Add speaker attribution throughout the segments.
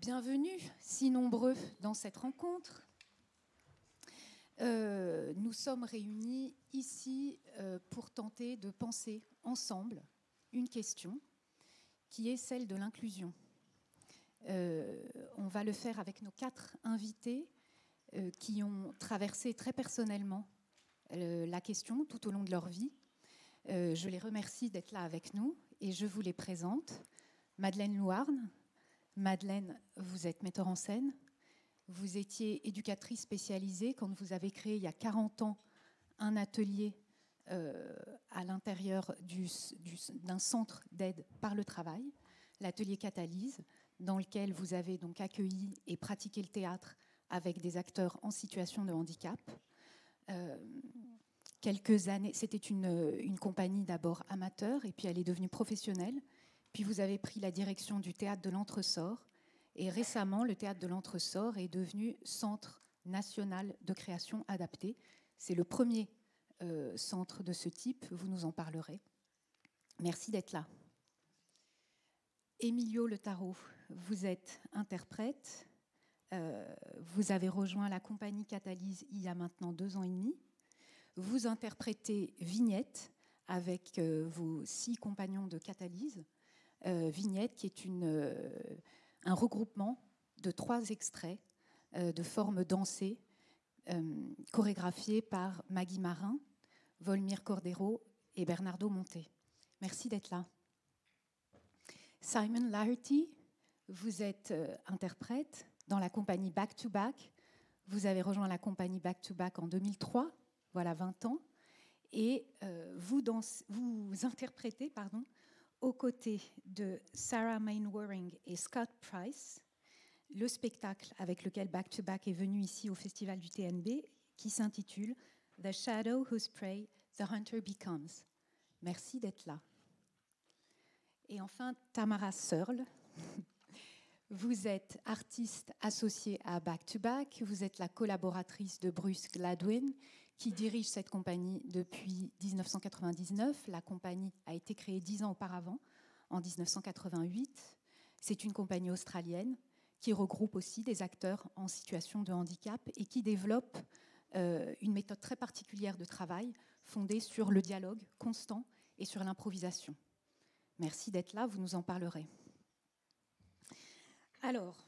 Speaker 1: Bienvenue, si nombreux dans cette rencontre. Nous sommes réunis ici pour tenter de penser ensemble une question qui est celle de l'inclusion. On va le faire avec nos 4 invités qui ont traversé très personnellement la question tout au long de leur vie. Je les remercie d'être là avec nous et je vous les présente. Madeleine Louarn. Madeleine, vous êtes metteur en scène. Vous étiez éducatrice spécialisée quand vous avez créé il y a 40 ans un atelier à l'intérieur d'un centre d'aide par le travail, l'atelier Catalyse, dans lequel vous avez donc accueilli et pratiqué le théâtre avec des acteurs en situation de handicap. Quelques années, c'était une compagnie d'abord amateur et puis elle est devenue professionnelle. Puis vous avez pris la direction du théâtre de l'Entresort. Et récemment, le théâtre de l'Entresort est devenu Centre national de création adaptée. C'est le premier centre de ce type. Vous nous en parlerez. Merci d'être là. Emilio Le Tarot, vous êtes interprète. Vous avez rejoint la compagnie Catalyse il y a maintenant 2 ans et demi. Vous interprétez Vignette avec vos 6 compagnons de Catalyse. Vignette qui est un regroupement de 3 extraits de formes dansées chorégraphiées par Maggie Marin, Volmir Cordero et Bernardo Monte. Merci d'être là. Simon Laherty, vous êtes interprète dans la compagnie Back to Back. Vous avez rejoint la compagnie Back to Back en 2003, voilà 20 ans. Et vous interprétez, aux côtés de Sarah Mainwaring et Scott Price, le spectacle avec lequel Back to Back est venu ici au Festival du TNB, qui s'intitule The Shadow Whose Prey the Hunter Becomes. Merci d'être là. Et enfin, Tamara Searle, vous êtes artiste associée à Back to Back, vous êtes la collaboratrice de Bruce Gladwin, qui dirige cette compagnie depuis 1999. La compagnie a été créée 10 ans auparavant, en 1988. C'est une compagnie australienne qui regroupe aussi des acteurs en situation de handicap et qui développe une méthode très particulière de travail fondée sur le dialogue constant et sur l'improvisation. Merci d'être là, vous nous en parlerez. Alors,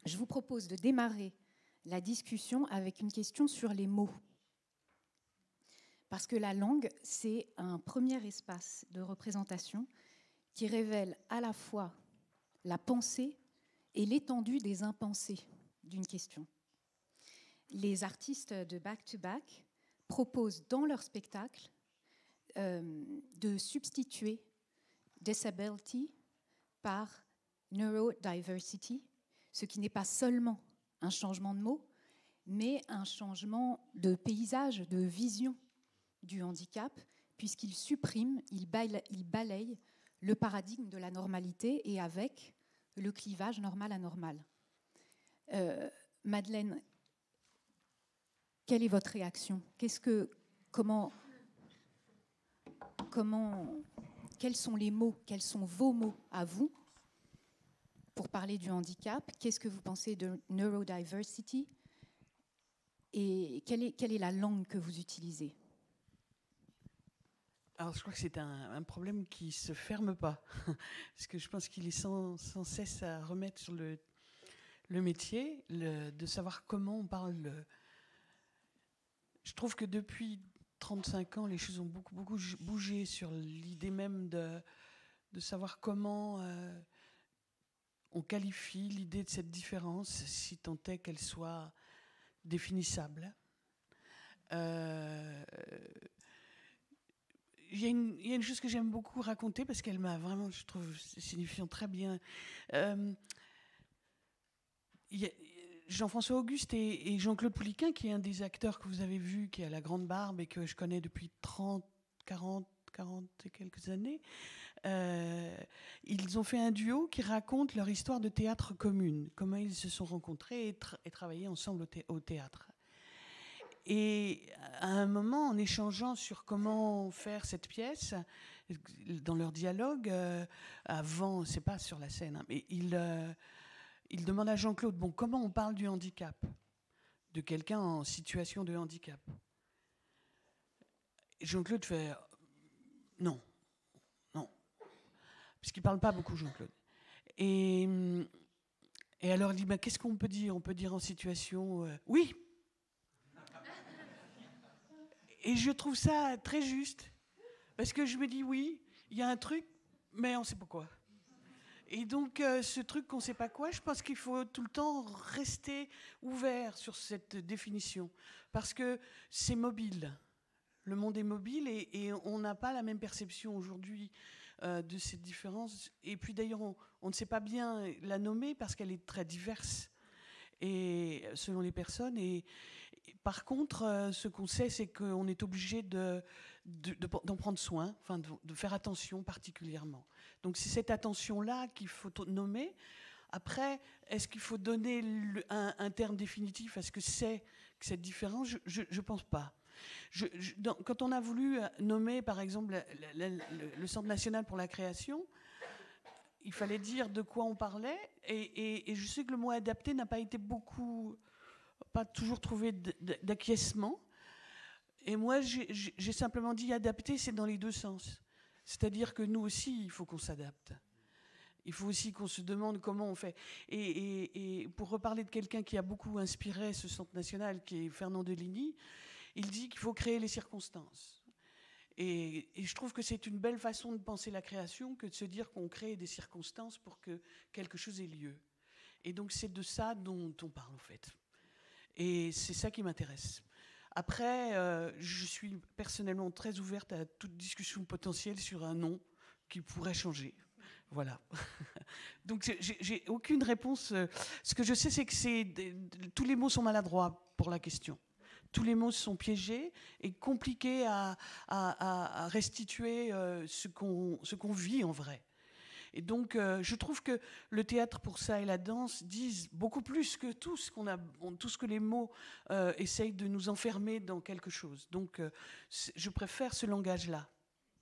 Speaker 1: je vous propose de démarrer la discussion avec une question sur les mots. Parce que la langue, c'est un premier espace de représentation qui révèle à la fois la pensée et l'étendue des impensés d'une question. Les artistes de Back to Back proposent dans leur spectacle de substituer disability par neurodiversity, ce qui n'est pas seulement un changement de mots, mais un changement de paysage, de vision du handicap, puisqu'il supprime, il balaye le paradigme de la normalité et avec le clivage normal-anormal. Madeleine, quelle est votre réaction ? Quels sont les mots, quels sont vos mots à vous pour parler du handicap? Qu'est-ce que vous pensez de neurodiversity? Et quelle est la langue que vous utilisez?
Speaker 2: Alors, je crois que c'est un problème qui ne se ferme pas, parce que je pense qu'il est sans cesse à remettre sur le métier, de savoir comment on parle. Je trouve que depuis 35 ans, les choses ont beaucoup bougé sur l'idée même de savoir comment on qualifie l'idée de cette différence, si tant est qu'elle soit définissable. Il y a une chose que j'aime beaucoup raconter parce qu'elle m'a vraiment, je trouve, signifiant très bien. Jean-François Auguste et Jean-Claude Pouliquin, qui est un des acteurs que vous avez vu, qui a la grande barbe et que je connais depuis 40 et quelques années, ils ont fait un duo qui raconte leur histoire de théâtre commune, comment ils se sont rencontrés et travaillé ensemble au théâtre. Et à un moment, en échangeant sur comment faire cette pièce, dans leur dialogue, avant, c'est pas sur la scène, hein, mais il demande à Jean-Claude, bon, comment on parle du handicap, de quelqu'un en situation de handicap. Et Jean-Claude fait non, non, puisqu'il parle pas beaucoup, Jean-Claude. Et alors il dit, bah, qu'est-ce qu'on peut dire? On peut dire en situation oui. Et je trouve ça très juste, parce que je me dis oui, il y a un truc, mais on ne sait pas quoi. Et donc ce truc qu'on ne sait pas quoi, je pense qu'il faut tout le temps rester ouvert sur cette définition, parce que c'est mobile. Le monde est mobile et on n'a pas la même perception aujourd'hui de cette différence. Et puis d'ailleurs, on ne sait pas bien la nommer parce qu'elle est très diverse et selon les personnes. Et par contre, ce qu'on sait, c'est qu'on est obligé d'en prendre soin, enfin de faire attention particulièrement. Donc c'est cette attention-là qu'il faut nommer. Après, est-ce qu'il faut donner un terme définitif à ce que c'est que cette différence? Je ne pense pas. Quand on a voulu nommer, par exemple, le Centre national pour la création, il fallait dire de quoi on parlait, et je sais que le mot adapté n'a pas été pas toujours trouvé d'acquiescement. Et moi, j'ai simplement dit adapté, c'est dans les deux sens. C'est-à-dire que nous aussi, il faut qu'on s'adapte. Il faut aussi qu'on se demande comment on fait. Et pour reparler de quelqu'un qui a beaucoup inspiré ce Centre national, qui est Fernand Deligny, il dit qu'il faut créer les circonstances. Et je trouve que c'est une belle façon de penser la création que de se dire qu'on crée des circonstances pour que quelque chose ait lieu. Et donc c'est de ça dont on parle en fait. Et c'est ça qui m'intéresse. Après, je suis personnellement très ouverte à toute discussion potentielle sur un nom qui pourrait changer. Voilà. Donc j'ai aucune réponse. Ce que je sais, c'est que tous les mots sont maladroits pour la question. Tous les mots sont piégés et compliqués à restituer ce qu'on vit en vrai. Et donc, je trouve que le théâtre pour ça et la danse disent beaucoup plus que tout ce que les mots essayent de nous enfermer dans quelque chose. Donc, je préfère ce langage-là.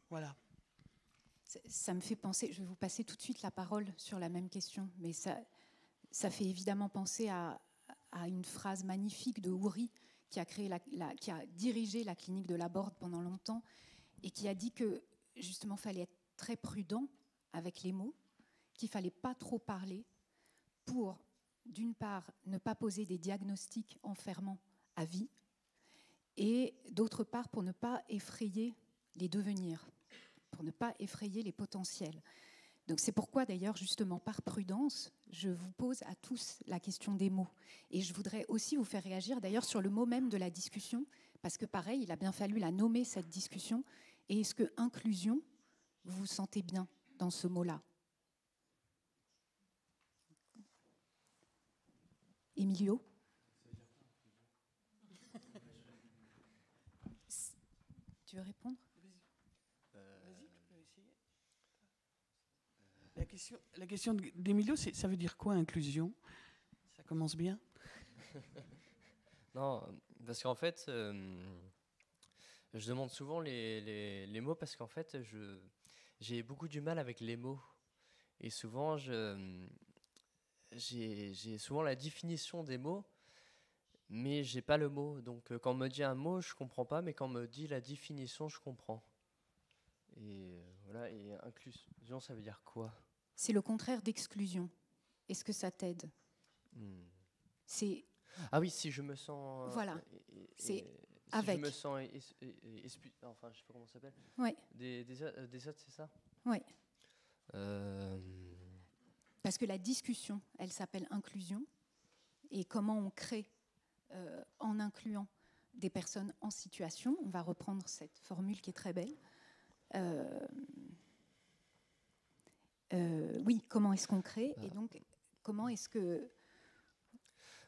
Speaker 2: Voilà.
Speaker 1: Ça me fait penser, je vais vous passer tout de suite la parole sur la même question, mais ça fait évidemment penser à une phrase magnifique de Houry, qui a dirigé la clinique de la Borde pendant longtemps, et qui a dit que justement, il fallait être très prudent avec les mots, qu'il ne fallait pas trop parler pour, d'une part, ne pas poser des diagnostics enfermants à vie, et d'autre part, pour ne pas effrayer les devenirs, pour ne pas effrayer les potentiels. Donc c'est pourquoi d'ailleurs, justement, par prudence, je vous pose à tous la question des mots. Et je voudrais aussi vous faire réagir d'ailleurs sur le mot même de la discussion, parce que pareil, il a bien fallu la nommer, cette discussion. Et est-ce que inclusion, vous vous sentez bien dans ce mot-là? Emilio? Tu veux répondre?
Speaker 2: Vas-y, tu peux essayer. La question d'Emilio, ça veut dire quoi, inclusion? Ça commence bien.
Speaker 3: Non, parce qu'en fait, je demande souvent les mots parce qu'en fait, j'ai beaucoup du mal avec les mots. Et souvent, j'ai souvent la définition des mots, mais j'ai pas le mot. Donc, quand on me dit un mot, je comprends pas, mais quand on me dit la définition, je comprends. Et voilà, et inclusion, ça veut dire quoi?
Speaker 1: C'est le contraire d'exclusion. Est-ce que ça t'aide? C'est...
Speaker 3: Ah oui, si je me sens...
Speaker 1: Voilà, c'est
Speaker 3: si
Speaker 1: avec.
Speaker 3: je me sens... enfin, je sais pas comment ça s'appelle.
Speaker 1: Oui.
Speaker 3: Des autres, c'est ça?
Speaker 1: Oui. Parce que la discussion, elle s'appelle inclusion. Et comment on crée, en incluant des personnes en situation, on va reprendre cette formule qui est très belle. Oui, comment est-ce qu'on crée? Et donc, comment est-ce que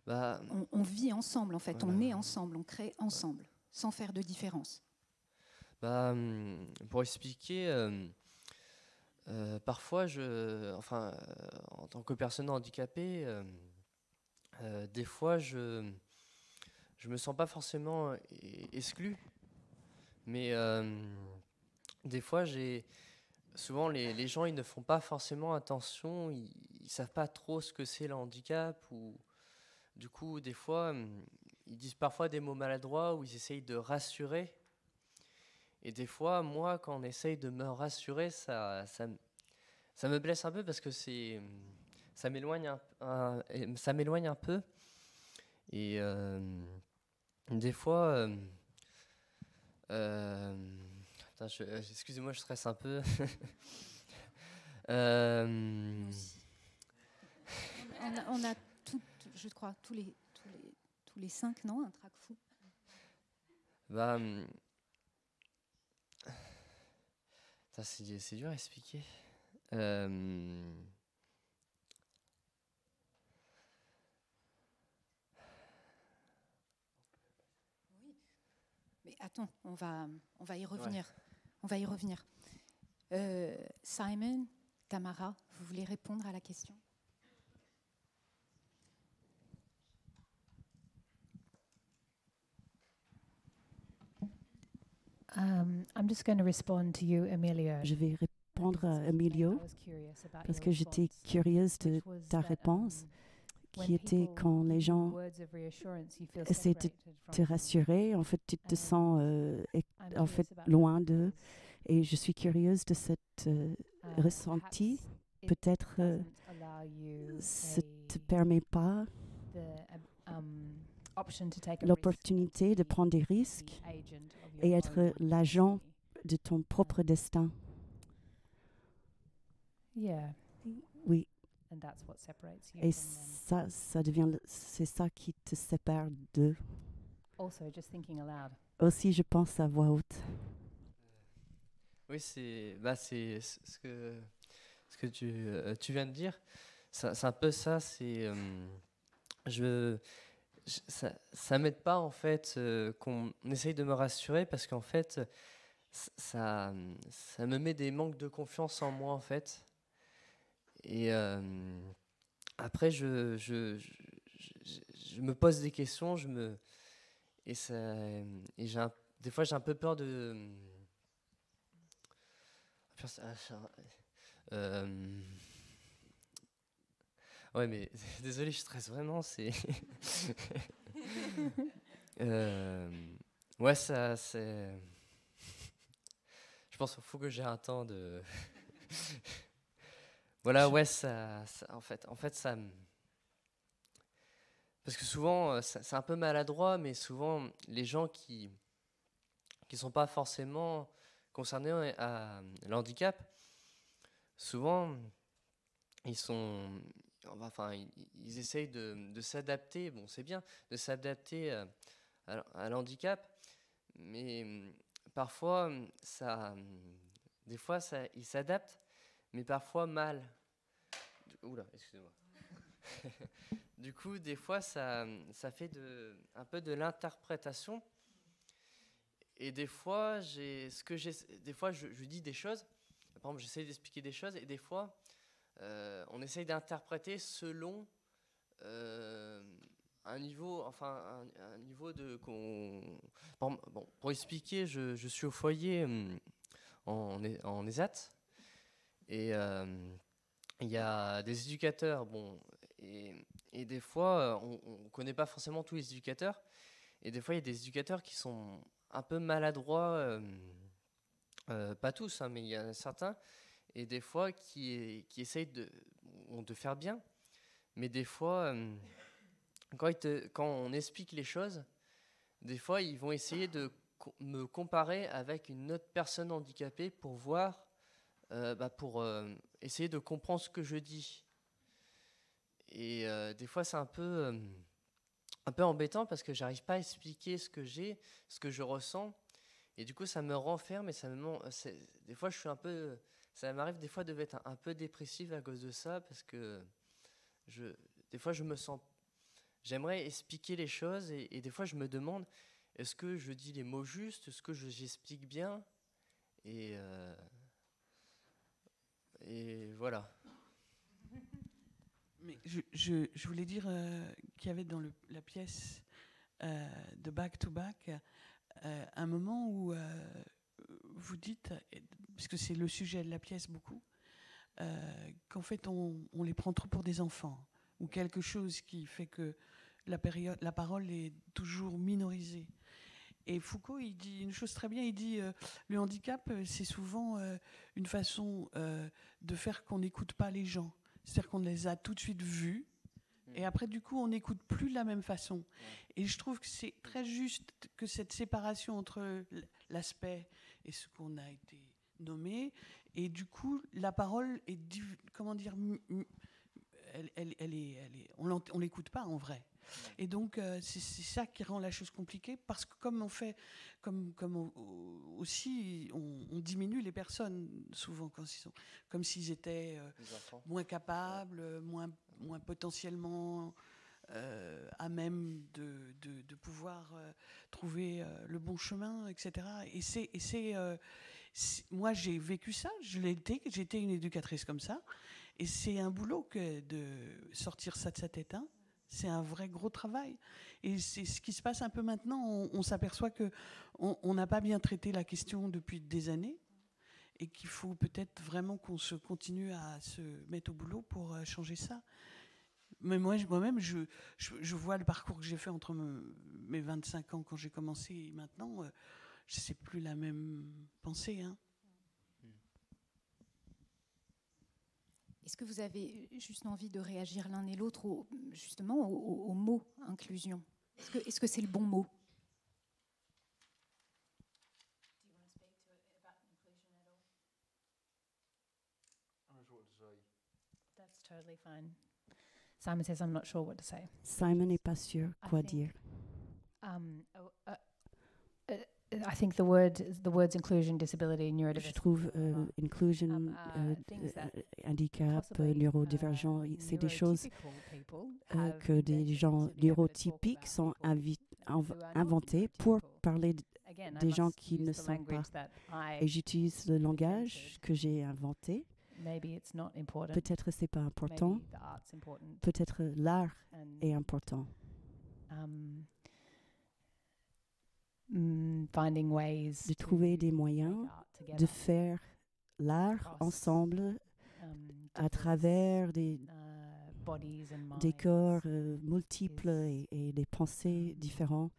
Speaker 1: on vit ensemble, en fait, voilà. On est ensemble, on crée ensemble, sans faire de différence.
Speaker 3: Pour expliquer, parfois, en tant que personne handicapée, des fois, je me sens pas forcément exclu, mais des fois, souvent les gens ils ne font pas forcément attention, ils savent pas trop ce que c'est le handicap, ou du coup, des fois, ils disent parfois des mots maladroits ou ils essayent de rassurer. Et des fois, moi, quand on essaye de me rassurer, ça me blesse un peu parce que ça m'éloigne ça m'éloigne un peu. Et des fois, attends, excusez-moi, je stresse un peu.
Speaker 1: Nous aussi. On a je crois, tous les 5, non, un trac fou.
Speaker 3: Bah, c'est dur à expliquer.
Speaker 1: Oui. Mais attends, on va y revenir.
Speaker 3: Ouais.
Speaker 1: On va y revenir. Simon, Tamara, vous voulez répondre à la question?
Speaker 4: I'm just going to respond to you, Emilio.
Speaker 5: Je vais répondre à Emilio parce que j'étais curieuse de ta réponse, qui était quand les gens essaient de te rassurer, en fait, tu te sens en fait loin d'eux. Et je suis curieuse de cette ressenti. Peut-être ça ne te permet pas l'opportunité de prendre des risques et être l'agent de ton propre destin. Oui. Et c'est ça qui te sépare d'eux. Aussi, je pense à voix haute.
Speaker 3: Oui, c'est ce que tu viens de dire. C'est un peu ça. Ça m'aide pas en fait qu'on essaye de me rassurer, parce qu'en fait ça me met des manques de confiance en moi en fait. Et après je me pose des questions, des fois j'ai un peu peur de ouais, mais désolé, je stresse vraiment, ouais, ça, c'est... Je pense qu'il faut que j'ai un temps de... Voilà, ouais, en fait, ça... Parce que souvent, c'est un peu maladroit, mais souvent, les gens qui sont pas forcément concernés à l'handicap, souvent, ils essayent de s'adapter. Bon, c'est bien de s'adapter à l'handicap, mais parfois, des fois, ils s'adaptent, mais parfois mal. Oula, excusez-moi. Du coup, des fois, ça fait un peu de l'interprétation. Et des fois, des fois, je dis des choses. Par exemple, j'essaie d'expliquer des choses, et des fois, on essaye d'interpréter selon un niveau, un niveau de... Bon, pour expliquer, je suis au foyer en ESAT, et il y a des éducateurs, bon, et des fois, on ne connaît pas forcément tous les éducateurs, et des fois, il y a des éducateurs qui sont un peu maladroits, pas tous, hein, mais il y en a certains, et des fois qui essayent de faire bien, mais des fois, quand on explique les choses, des fois ils vont essayer de me comparer avec une autre personne handicapée pour voir, pour essayer de comprendre ce que je dis. Et des fois c'est un peu embêtant, parce que j'arrive pas à expliquer ce que j'ai, ce que je ressens, et du coup ça me renferme, et des fois je suis un peu... Ça m'arrive des fois d'être un peu dépressif à cause de ça, parce que des fois je me sens... J'aimerais expliquer les choses, et des fois je me demande, est-ce que je dis les mots justes, est-ce que j'explique bien, et voilà.
Speaker 2: Mais je voulais dire qu'il y avait dans la pièce de Back to Back un moment où vous dites, parce que c'est le sujet de la pièce beaucoup, qu'en fait on les prend trop pour des enfants, ou quelque chose qui fait que la parole est toujours minorisée. Et Foucault, il dit une chose très bien, il dit le handicap, c'est souvent une façon de faire qu'on n'écoute pas les gens. C'est-à-dire qu'on les a tout de suite vus, et après, du coup, on n'écoute plus de la même façon. Et je trouve que c'est très juste que cette séparation entre l'aspect et ce qu'on a été nommé, et du coup, la parole est, comment dire, on l'écoute pas en vrai. Et donc, c'est ça qui rend la chose compliquée, parce que comme on fait, aussi, on diminue les personnes souvent quand ils sont, comme s'ils étaient moins capables, moins potentiellement à même de pouvoir trouver le bon chemin, etc. Et moi, j'ai vécu ça. J'étais une éducatrice comme ça. Et c'est un boulot que de sortir ça de sa tête. Hein. C'est un vrai gros travail. Et c'est ce qui se passe un peu maintenant. On s'aperçoit qu'on n'a pas bien traité la question depuis des années et qu'il faut peut-être vraiment qu'on se continue à se mettre au boulot pour changer ça. Mais moi-même, je vois le parcours que j'ai fait entre mes 25 ans quand j'ai commencé et maintenant, c'est plus la même pensée. Hein.
Speaker 1: Est-ce que vous avez juste envie de réagir l'un et l'autre justement au mot inclusion ? Est-ce que c'est le bon mot ?
Speaker 4: That's totally fine. Simon says, I'm not sure what to say.
Speaker 5: Simon n'est pas sûr quoi dire.
Speaker 4: I think the words inclusion, disability, neurodiversity.
Speaker 5: Je trouve inclusion, handicap, neurodivergent, c'est des choses que des gens neurotypiques sont inventés pour parler des gens qui ne sont pas. Et j'utilise le langage que j'ai inventé. Peut-être c'est pas important. Peut-être l'art est important. De trouver des moyens de faire l'art ensemble à travers des corps multiples et des pensées différentes.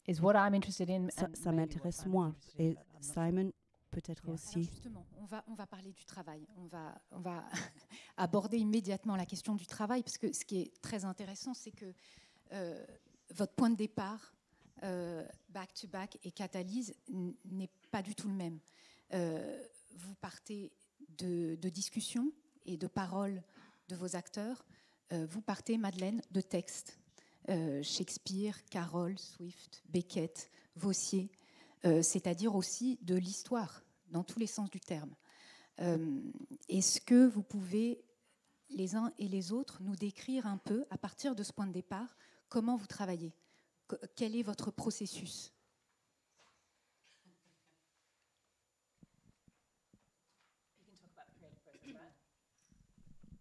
Speaker 5: Ça m'intéresse moi. Et Simon, peut-être aussi.
Speaker 1: Alors justement, on va parler du travail. On va aborder immédiatement la question du travail, parce que ce qui est très intéressant, c'est que votre point de départ, back-to-back et Catalyse, n'est pas du tout le même. Vous partez de discussions et de paroles de vos acteurs. Vous partez, Madeleine, de textes. Shakespeare, Carroll, Swift, Beckett, Vossier, c'est-à-dire aussi de l'histoire, dans tous les sens du terme. Est-ce que vous pouvez, les uns et les autres, nous décrire un peu, à partir de ce point de départ, comment vous travaillez ? Quel est votre processus ?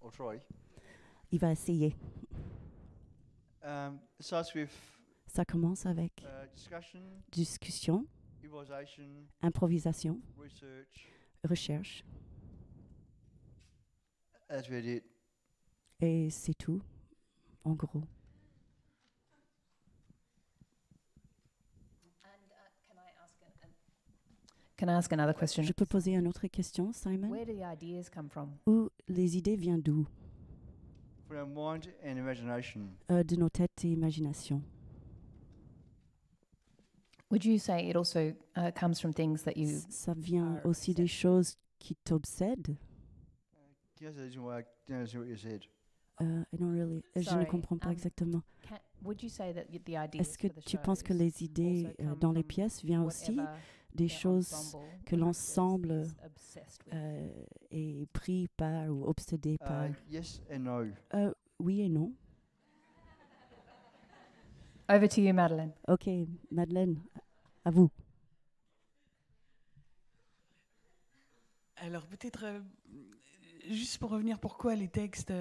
Speaker 6: I'll try.
Speaker 5: Il va essayer. Ça commence avec discussion, improvisation, recherche. Et c'est tout, en gros.
Speaker 4: Can I ask another question?
Speaker 5: Je peux poser une autre question, Simon?
Speaker 4: Where do the ideas come from?
Speaker 5: Où les idées viennent d'où?
Speaker 6: From our mind and imagination.
Speaker 5: De nos têtes et imagination.
Speaker 4: Would you say it also comes from things that you?
Speaker 5: Ça vient aussi des choses qui t'obsèdent? Je ne comprends pas exactement. Est-ce que tu penses que les idées dans les pièces viennent aussi des choses que l'ensemble est pris par ou obsédé par?
Speaker 6: Yes and no.
Speaker 5: Oui et non.
Speaker 4: Over to you, Madeleine.
Speaker 5: Ok, Madeleine, à vous.
Speaker 2: Alors peut-être, juste pour revenir, pourquoi les textes...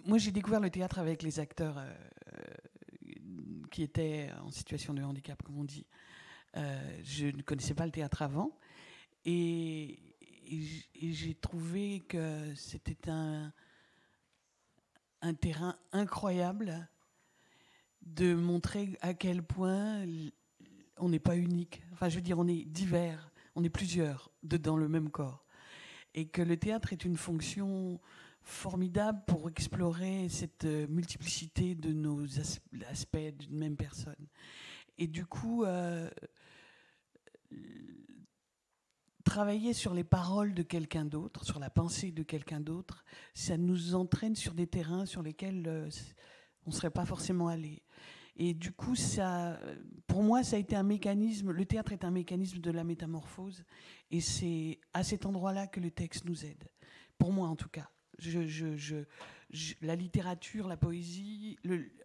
Speaker 2: moi j'ai découvert le théâtre avec les acteurs qui étaient en situation de handicap, comme on dit. Je ne connaissais pas le théâtre avant. Et j'ai trouvé que c'était un terrain incroyable de montrer à quel point on n'est pas unique. Enfin, je veux dire, on est divers, on est plusieurs dans le même corps. Et que le théâtre est une fonction formidable pour explorer cette multiplicité de nos aspects d'une même personne. Et du coup, travailler sur les paroles de quelqu'un d'autre, sur la pensée de quelqu'un d'autre, ça nous entraîne sur des terrains sur lesquels on ne serait pas forcément allé. Et du coup, pour moi, ça a été un mécanisme, le théâtre est un mécanisme de la métamorphose, et c'est à cet endroit-là que le texte nous aide. Pour moi, en tout cas. La littérature, la poésie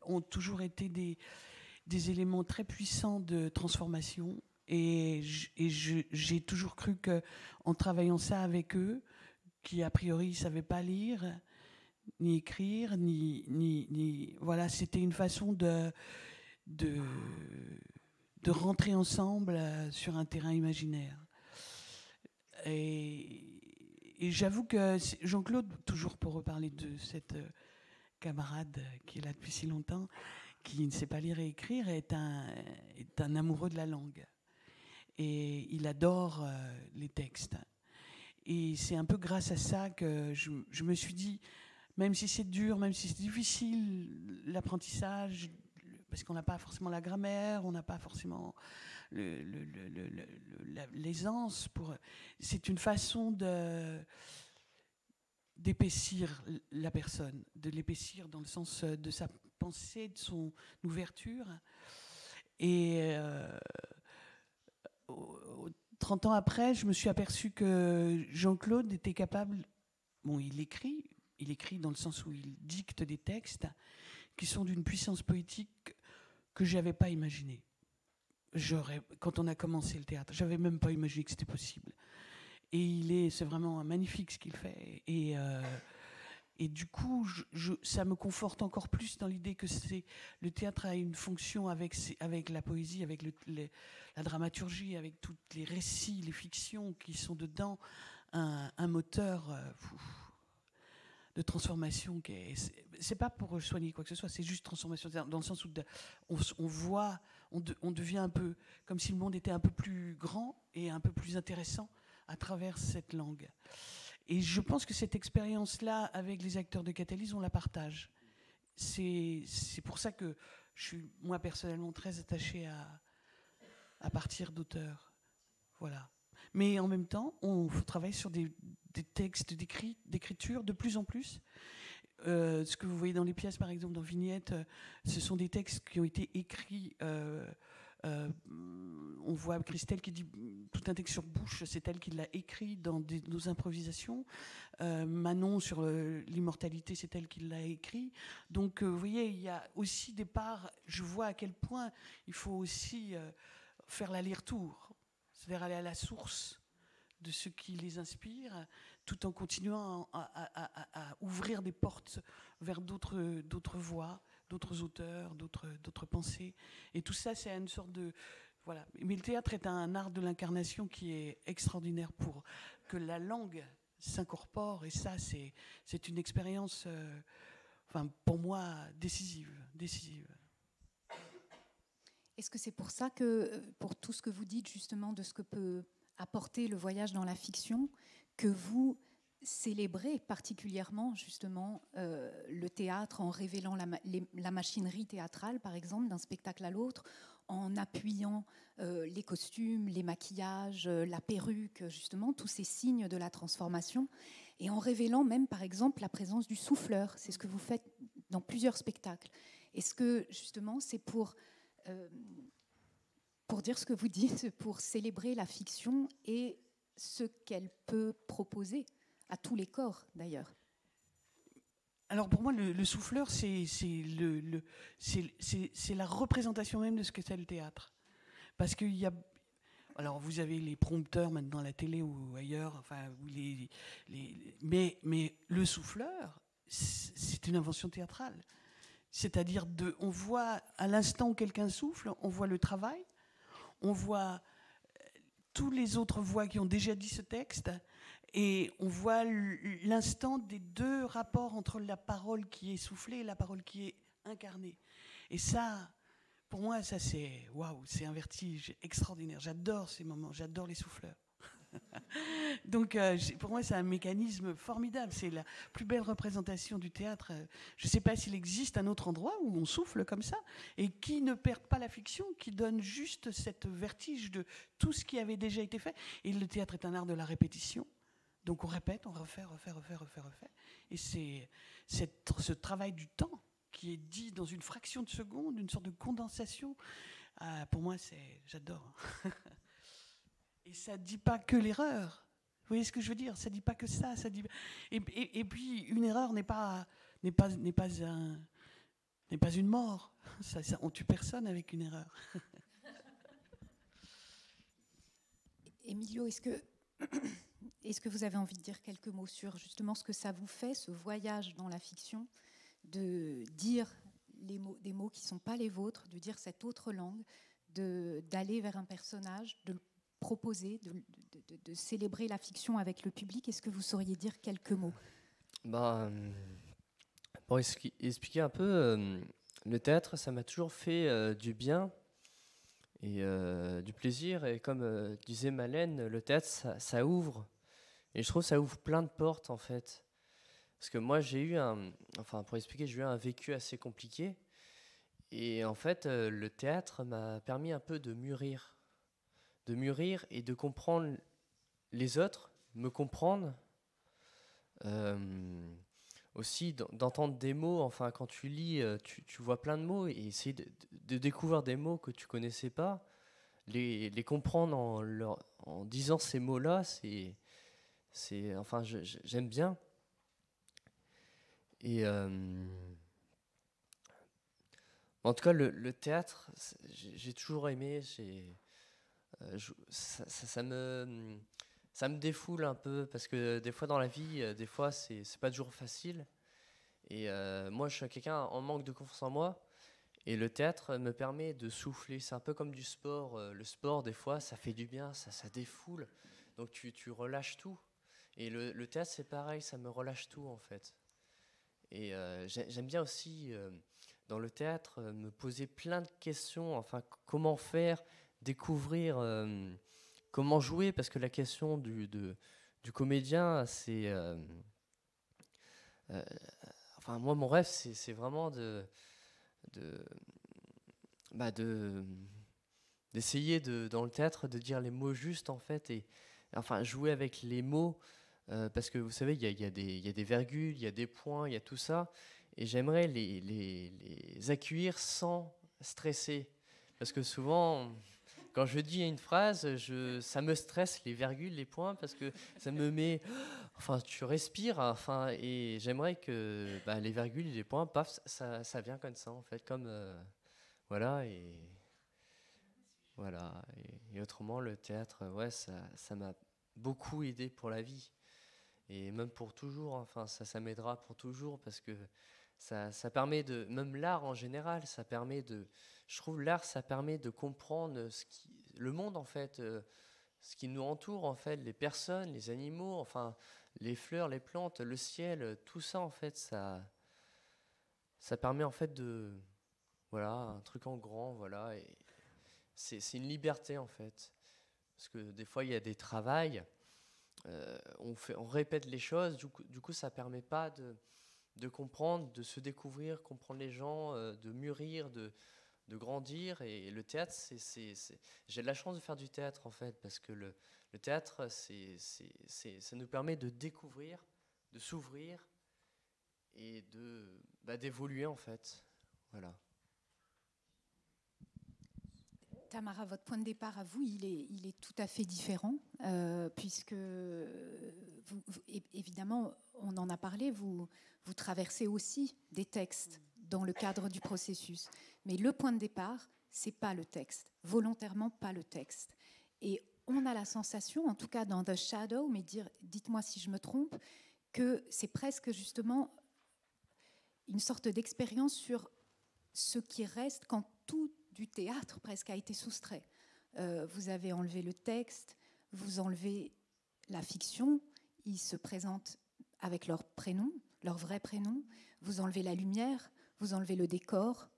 Speaker 2: ont toujours été des éléments très puissants de transformation. Et j'ai toujours cru qu'en travaillant ça avec eux, qui a priori ne savaient pas lire, ni écrire, voilà, c'était une façon de rentrer ensemble sur un terrain imaginaire. Et j'avoue que Jean-Claude, toujours pour reparler de cette camarade qui est là depuis si longtemps, qui ne sait pas lire et écrire, est un amoureux de la langue. Et il adore les textes. Et c'est un peu grâce à ça que je me suis dit, même si c'est dur, même si c'est difficile, l'apprentissage, parce qu'on n'a pas forcément la grammaire, on n'a pas forcément l'aisance, c'est une façon d'épaissir la personne, de l'épaissir dans le sens de sa pensée, de son ouverture. Et 30 ans après, je me suis aperçue que Jean-Claude était capable... Bon, il écrit dans le sens où il dicte des textes qui sont d'une puissance poétique que je n'avais pas imaginée. Quand on a commencé le théâtre, je n'avais même pas imaginé que c'était possible. Et c'est vraiment magnifique ce qu'il fait. Et du coup, ça me conforte encore plus dans l'idée que le théâtre a une fonction avec la poésie, avec la dramaturgie, avec tous les récits, les fictions qui sont dedans, un moteur de transformation. C'est pas pour soigner quoi que ce soit, c'est juste transformation, dans le sens où on devient un peu, comme si le monde était un peu plus grand et un peu plus intéressant à travers cette langue. Et je pense que cette expérience-là, avec les acteurs de Catalyse, on la partage. C'est pour ça que je suis, moi, personnellement, très attachée à partir d'auteurs. Voilà. Mais en même temps, on travaille sur des textes d'écriture de plus en plus. Ce que vous voyez dans les pièces, par exemple, dans Vignette, ce sont des textes qui ont été écrits... on voit Christelle qui dit tout un texte sur Bouche, c'est elle qui l'a écrit dans nos improvisations. Manon sur l'immortalité, c'est elle qui l'a écrit. Donc vous voyez, il y a aussi des parts, je vois à quel point il faut aussi faire l'aller-retour, c'est-à-dire aller à la source de ce qui les inspire, tout en continuant à ouvrir des portes vers d'autres voies, d'autres auteurs, d'autres pensées. Et tout ça, c'est une sorte de... Voilà. Mais le théâtre est un art de l'incarnation qui est extraordinaire pour que la langue s'incorpore. Et ça, c'est une expérience, pour moi, décisive.
Speaker 1: Est-ce que c'est pour ça que, pour tout ce que vous dites justement de ce que peut apporter le voyage dans la fiction, que vous célébrez particulièrement justement le théâtre en révélant la machinerie théâtrale, par exemple, d'un spectacle à l'autre, en appuyant les costumes, les maquillages, la perruque, justement, tous ces signes de la transformation, et en révélant même, par exemple, la présence du souffleur. C'est ce que vous faites dans plusieurs spectacles. Est-ce que, justement, c'est pour dire ce que vous dites, pour célébrer la fiction et ce qu'elle peut proposer à tous les corps, d'ailleurs?
Speaker 2: Alors pour moi, le souffleur, c'est la représentation même de ce que c'est le théâtre. Parce qu'il y a... Alors vous avez les prompteurs maintenant à la télé ou ailleurs, mais le souffleur, c'est une invention théâtrale. C'est-à-dire, on voit à l'instant où quelqu'un souffle, on voit le travail, on voit tous les autres voix qui ont déjà dit ce texte, et on voit l'instant des deux rapports entre la parole qui est soufflée et la parole qui est incarnée. Et ça, pour moi, ça c'est waouh, c'est un vertige extraordinaire. J'adore ces moments, j'adore les souffleurs. Donc pour moi, c'est un mécanisme formidable. C'est la plus belle représentation du théâtre. Je ne sais pas s'il existe un autre endroit où on souffle comme ça et qui ne perd pas la fiction, qui donne juste cette vertige de tout ce qui avait déjà été fait. Et le théâtre est un art de la répétition. Donc on répète, on refait. Et c'est ce travail du temps qui est dit dans une fraction de seconde, une sorte de condensation. Pour moi, j'adore. Et ça ne dit pas que l'erreur. Vous voyez ce que je veux dire? Ça ne dit pas que ça. Et puis, une erreur n'est pas une mort. On tue personne avec une erreur.
Speaker 1: Emilio, est-ce que vous avez envie de dire quelques mots sur justement ce que ça vous fait, ce voyage dans la fiction, de dire des mots qui ne sont pas les vôtres, de dire cette autre langue, d'aller vers un personnage, de le proposer, de célébrer la fiction avec le public? Est-ce que vous sauriez dire quelques mots?
Speaker 3: Pour expliquer un peu, le théâtre, ça m'a toujours fait du bien et du plaisir. Et comme disait Malène, le théâtre, ça ouvre. Et je trouve que ça ouvre plein de portes, en fait. Parce que moi, j'ai eu un vécu assez compliqué. Et en fait, le théâtre m'a permis un peu de mûrir et de comprendre les autres, me comprendre, aussi d'entendre des mots. Enfin, quand tu lis, tu vois plein de mots, et essayer de découvrir des mots que tu connaissais pas, les comprendre en disant ces mots-là, j'aime bien. Et en tout cas, le théâtre, j'ai toujours aimé. Ça me défoule un peu, parce que des fois dans la vie, des fois c'est pas toujours facile. Et moi, je suis quelqu'un en manque de confiance en moi. Et le théâtre me permet de souffler. C'est un peu comme du sport. Le sport, des fois, ça fait du bien, ça défoule. Donc tu relâches tout. Et le théâtre, c'est pareil, ça me relâche tout, en fait. Et j'aime bien aussi, dans le théâtre, me poser plein de questions. Enfin, comment faire, découvrir, comment jouer. Parce que la question du comédien, c'est... moi, mon rêve, c'est vraiment d'essayer dans le théâtre de dire les mots justes, en fait, et jouer avec les mots, parce que vous savez, il y a des virgules, il y a des points, il y a tout ça, et j'aimerais les accueillir sans stresser, parce que souvent, quand je dis une phrase, ça me stresse, les virgules, les points, parce que ça me met... tu respires, et j'aimerais que les virgules et les points, paf, ça vient comme ça, en fait, comme... voilà, et autrement, le théâtre, ouais, ça m'a beaucoup aidé pour la vie, et même pour toujours, ça m'aidera pour toujours, parce que ça permet même l'art en général, je trouve l'art, ça permet de comprendre le monde, en fait, ce qui nous entoure, en fait, les personnes, les animaux, les fleurs, les plantes, le ciel, tout ça, en fait, ça permet, en fait, un truc en grand, voilà, et c'est une liberté, en fait, parce que des fois, il y a des travails, on répète les choses, du coup, ça permet pas de comprendre, de se découvrir, comprendre les gens, de mûrir, de grandir. Et le théâtre, j'ai de la chance de faire du théâtre, en fait, parce que le théâtre, ça nous permet de découvrir, de s'ouvrir et d'évoluer, en fait. Voilà.
Speaker 1: Tamara, votre point de départ à vous, il est tout à fait différent, puisque évidemment, on en a parlé, vous traversez aussi des textes dans le cadre du processus. Mais le point de départ, c'est pas le texte, volontairement pas le texte. Et on a la sensation, en tout cas dans The Shadow, mais dites-moi si je me trompe, que c'est presque justement une sorte d'expérience sur ce qui reste quand tout du théâtre presque a été soustrait. vous avez enlevé le texte, vous enlevez la fiction, ils se présentent avec leur prénom, leur vrai prénom, vous enlevez la lumière, vous enlevez le décor,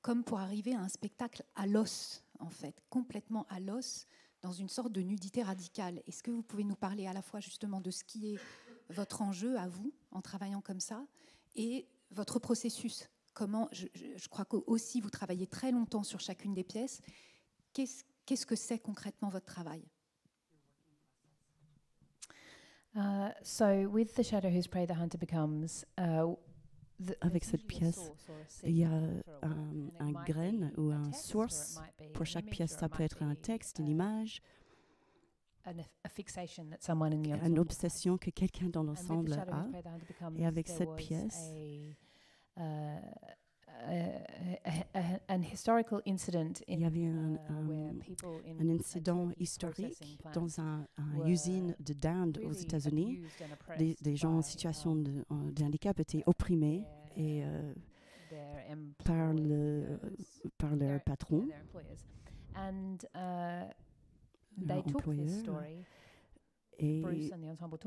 Speaker 1: comme pour arriver à un spectacle à l'os, en fait, complètement à l'os, dans une sorte de nudité radicale. Est-ce que vous pouvez nous parler à la fois justement de ce qui est votre enjeu à vous, en travaillant comme ça, et votre processus? Comment, je crois qu'aussi vous travaillez très longtemps sur chacune des pièces. Qu'est-ce que c'est concrètement votre travail?
Speaker 4: So with The Shadow Whose Prey the Hunter Becomes,
Speaker 5: avec cette pièce, il y a un grain ou un source. Pour chaque pièce, ça peut être un texte, une image, une obsession que quelqu'un dans l'ensemble a. Et avec cette pièce, il y avait un incident historique dans une usine de dinde aux États-Unis. Des gens en situation de handicap étaient opprimés et par leur patron, leur employeur. Et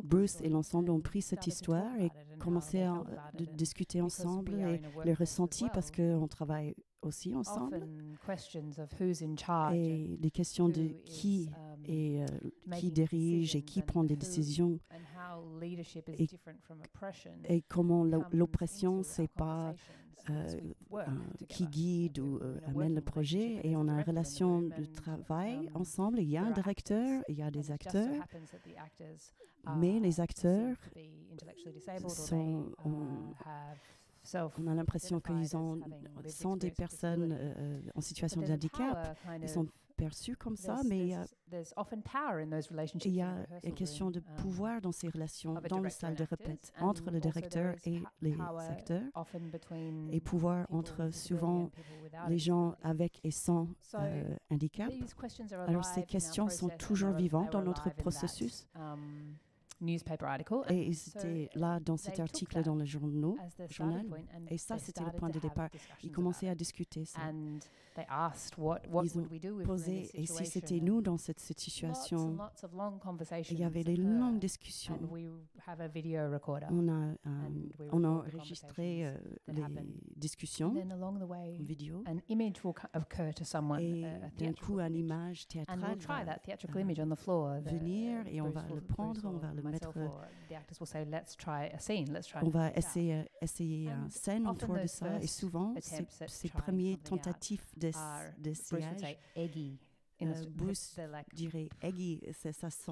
Speaker 5: Bruce et l'ensemble ont pris cette histoire et commencé à discuter ensemble et les ressentis parce qu'on travaille aussi ensemble. Et les questions de qui dirige et qui prend des décisions et comment l'oppression, c'est pas qui guide ou amène le projet, et on a une relation de travail ensemble. Il y a un directeur, il y a des acteurs, mais les acteurs on a l'impression qu'ils sont des personnes en situation de handicap. Ils sont perçus comme ça, mais il y a une question de pouvoir dans ces relations, dans la salle de répète, entre le directeur et les acteurs, et pouvoir entre souvent les gens avec et sans handicap. Alors ces questions sont toujours vivantes dans notre processus. Et ils étaient là dans cet article dans le journal. Et ça, c'était le point de départ. Ils commençaient à discuter ça. Ils ont posé, et si c'était nous dans cette situation, il y avait des longues discussions. On a enregistré les discussions en vidéo. Et d'un coup, une image théâtrale va venir et on va le prendre, on va le mettre. On va essayer une scène autour de ça. Et souvent, ces premières tentatives d'essayage, Bruce dirait eggy, ça sent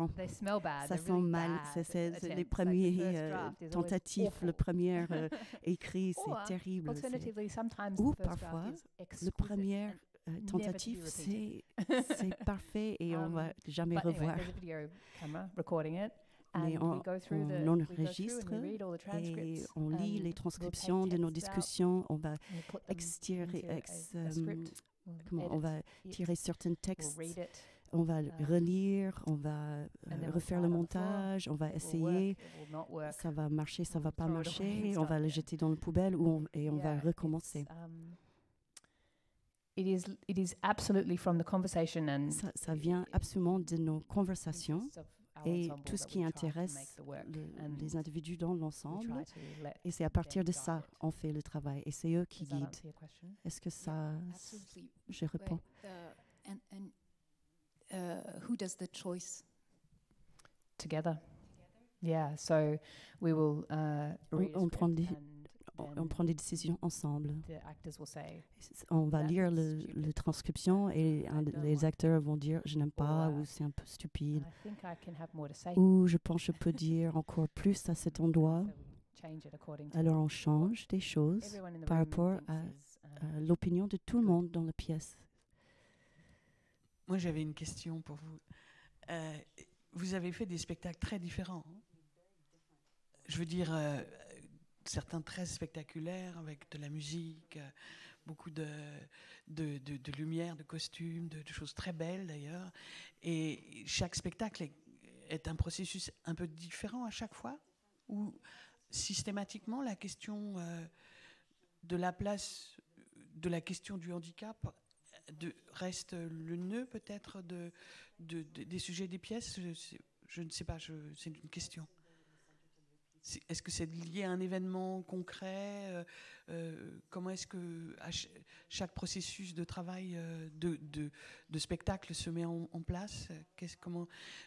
Speaker 5: mal. C'est les premières tentatives, le premier écrit, c'est terrible. Ou parfois, le premier tentative, c'est parfait et on va jamais revoir. Mais on enregistre et on lit les transcriptions de nos discussions. On va on va tirer certains textes, on va relire, on va refaire le montage, on va essayer, ça va marcher, ça va pas marcher, on va le jeter dans la poubelle et on va recommencer. Ça vient absolument de nos conversations et tout ce qui intéresse les individus dans l'ensemble. Et c'est à partir de ça qu'on fait le travail. Et c'est eux qui guident. Est-ce que ça... Je réponds.
Speaker 1: Who does the choice?
Speaker 4: Together. Yeah, so we will
Speaker 5: on prend des décisions ensemble. On va lire la transcription et les acteurs vont dire « je n'aime pas » ou « c'est un peu stupide » ou « je pense que je peux dire encore plus à cet endroit ». Alors on change des choses par rapport à l'opinion de tout le monde dans la pièce.
Speaker 2: Moi j'avais une question pour vous. Vous avez fait des spectacles très différents. Je veux dire... certains très spectaculaires avec de la musique, beaucoup de lumière, de costumes, de choses très belles d'ailleurs. Et chaque spectacle est un processus un peu différent à chaque fois, ou systématiquement la question de la place de la question du handicap reste le nœud peut-être des sujets des pièces. Je ne sais pas, c'est une question. Est-ce que c'est lié à un événement concret? Comment est-ce que chaque processus de travail de spectacle se met en place?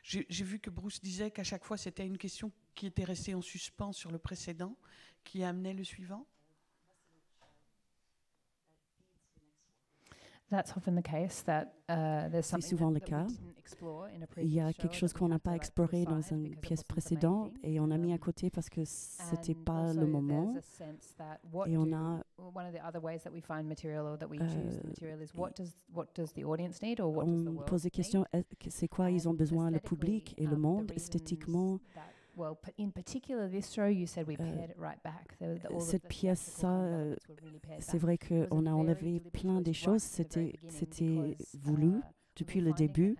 Speaker 2: J'ai vu que Bruce disait qu'à chaque fois c'était une question qui était restée en suspens sur le précédent, qui amenait le suivant.
Speaker 5: C'est souvent le cas. Il y a quelque chose qu'on n'a pas exploré dans une pièce précédente et on a mis à côté parce que c'était pas le moment. Et on a on pose des questions, c'est quoi ils ont besoin, le public et le monde, esthétiquement. Cette pièce, c'est vrai qu'on a enlevé plein des choses. C'était voulu depuis le début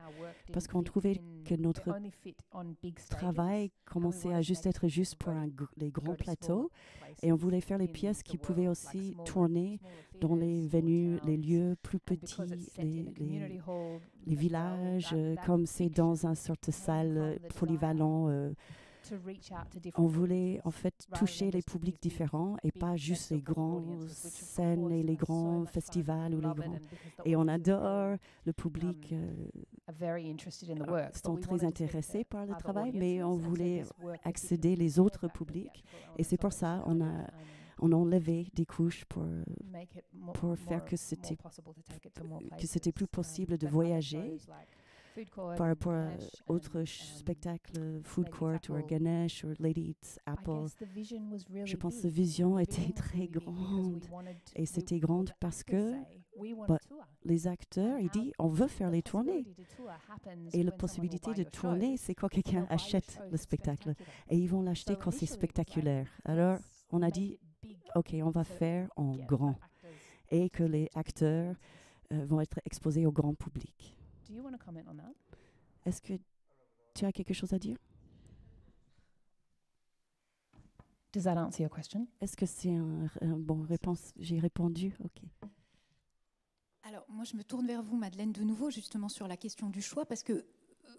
Speaker 5: parce qu'on trouvait que notre travail commençait à être juste pour les grands plateaux et on voulait faire les pièces qui pouvaient aussi tourner dans les venues, les lieux plus petits, les villages, comme c'est dans une sorte de salle polyvalent. On voulait en fait toucher les publics différents et pas juste les grandes scènes et les grands festivals ou les grands. Et on adore le public, sont très intéressés par le travail, mais on voulait accéder les autres publics. Et c'est pour ça on a enlevé des couches pour faire que c'était plus possible de voyager. Par rapport à autres spectacles, Food Court ou Ganesh ou Lady Eats Apple, je pense que la vision était très grande. Et c'était grande parce que les acteurs, ils disent on veut faire les tournées. Et la possibilité de tourner, c'est quand quelqu'un achète le spectacle. Et ils vont l'acheter quand c'est spectaculaire. Alors, on a dit, OK, on va faire en grand. Et que les acteurs vont être exposés au grand public. Est-ce que tu as quelque chose à dire?
Speaker 4: Does that answer your question?
Speaker 5: Est-ce que c'est une bonne réponse? J'ai répondu, OK.
Speaker 1: Alors, moi, je me tourne vers vous, Madeleine, de nouveau, justement sur la question du choix, parce que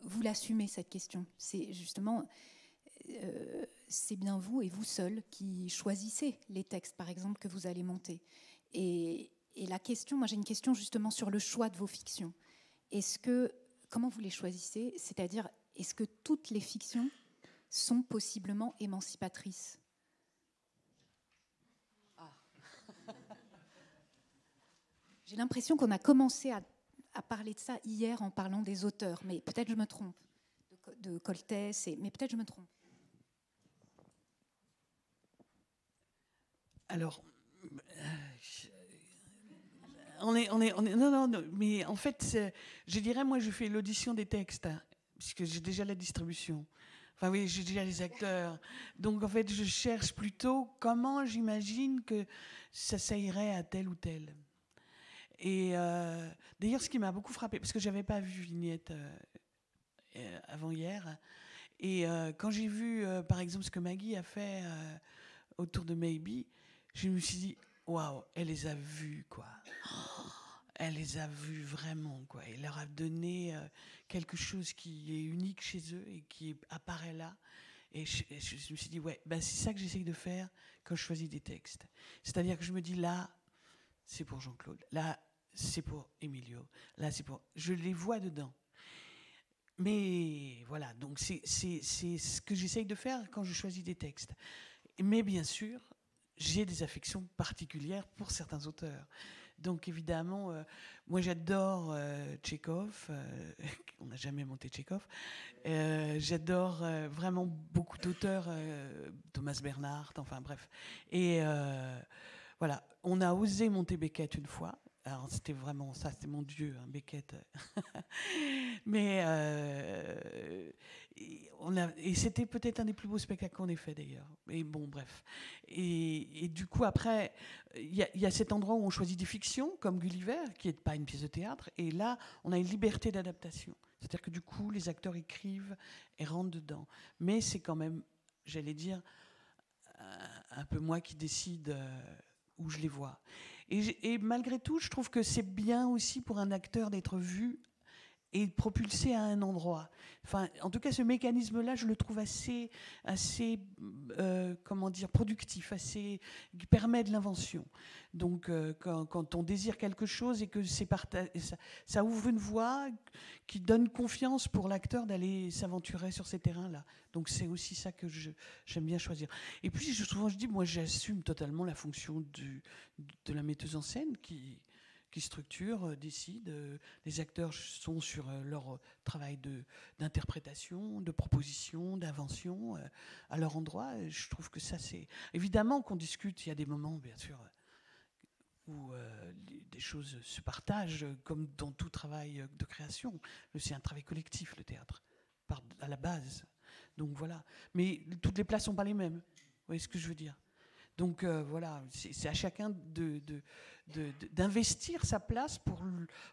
Speaker 1: vous l'assumez, cette question. C'est justement, c'est bien vous et vous seul qui choisissez les textes, par exemple, que vous allez monter. Et la question, moi, j'ai une question justement sur le choix de vos fictions. Comment vous les choisissez? C'est-à-dire, est-ce que toutes les fictions sont possiblement émancipatrices? J'ai l'impression qu'on a commencé à parler de ça hier en parlant des auteurs, mais peut-être je me trompe, de Coltès, mais peut-être je me trompe.
Speaker 2: Alors, non, mais en fait, je dirais, moi, je fais l'audition des textes, puisque j'ai déjà la distribution. Enfin oui, j'ai déjà les acteurs. Donc, en fait, je cherche plutôt comment j'imagine que ça irait à tel ou tel. Et d'ailleurs, ce qui m'a beaucoup frappé, parce que je n'avais pas vu Vignette avant hier, et quand j'ai vu, par exemple, ce que Maggie a fait autour de Maybe, je me suis dit, waouh, elle les a vus, quoi. Elle les a vus vraiment, quoi. Elle leur a donné quelque chose qui est unique chez eux et qui apparaît là. Et je me suis dit, ouais, ben c'est ça que j'essaye de faire quand je choisis des textes. C'est-à-dire que je me dis, là, c'est pour Jean-Claude. Là, c'est pour Emilio. Là, c'est pour... Je les vois dedans. Mais voilà, donc c'est ce que j'essaye de faire quand je choisis des textes. Mais bien sûr, j'ai des affections particulières pour certains auteurs. Donc évidemment, moi j'adore Tchekhov, on n'a jamais monté Tchekhov, j'adore vraiment beaucoup d'auteurs, Thomas Bernhardt, enfin bref. Et voilà, on a osé monter Beckett une fois. Alors c'était vraiment ça, c'était mon Dieu, hein, Beckett. Mais et c'était peut-être un des plus beaux spectacles qu'on ait fait d'ailleurs. Et bon, bref. Et du coup, après, il y a cet endroit où on choisit des fictions, comme Gulliver, qui n'est pas une pièce de théâtre. Et là, on a une liberté d'adaptation. C'est-à-dire que du coup, les acteurs écrivent et rentrent dedans. Mais c'est quand même, j'allais dire, un peu moi qui décide où je les vois. Et malgré tout, je trouve que c'est bien aussi pour un acteur d'être vu et propulsé à un endroit. Enfin, en tout cas, ce mécanisme-là, je le trouve assez comment dire, productif, qui permet de l'invention. Donc, quand on désire quelque chose et que ça ouvre une voie qui donne confiance pour l'acteur d'aller s'aventurer sur ces terrains-là. Donc, c'est aussi ça que j'aime bien choisir. Et puis, souvent, je dis, moi, j'assume totalement la fonction de la metteuse en scène qui structure, décide. Les acteurs sont sur leur travail d'interprétation, de proposition, d'invention à leur endroit. Et je trouve que ça, c'est... Évidemment qu'on discute, il y a des moments, bien sûr, où des choses se partagent, comme dans tout travail de création. C'est un travail collectif, le théâtre, à la base. Donc voilà. Mais toutes les places ne sont pas les mêmes. Vous voyez ce que je veux dire ? Donc voilà, c'est à chacun d'investir sa place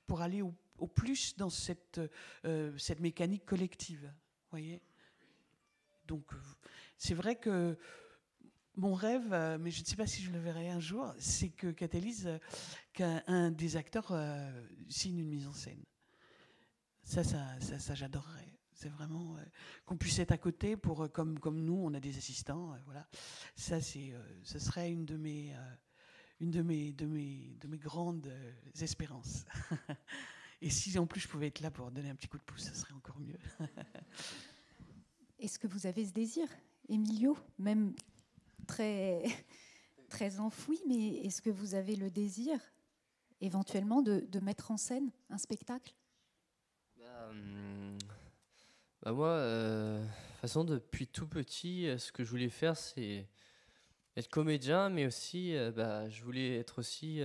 Speaker 2: pour aller au plus dans cette mécanique collective. Voyez ? Donc c'est vrai que mon rêve, mais je ne sais pas si je le verrai un jour, c'est que Catalyse, qu'un des acteurs signe une mise en scène. Ça j'adorerais. C'est vraiment qu'on puisse être à côté pour comme nous, on a des assistants, voilà. Ça ce serait une de mes grandes espérances. Et si en plus je pouvais être là pour donner un petit coup de pouce, ça serait encore mieux.
Speaker 1: Est-ce que vous avez ce désir, Emilio, même très très enfoui, mais est-ce que vous avez le désir éventuellement de mettre en scène un spectacle ?
Speaker 3: Moi, de toute façon, depuis tout petit, ce que je voulais faire, c'est être comédien, mais aussi, je voulais être aussi...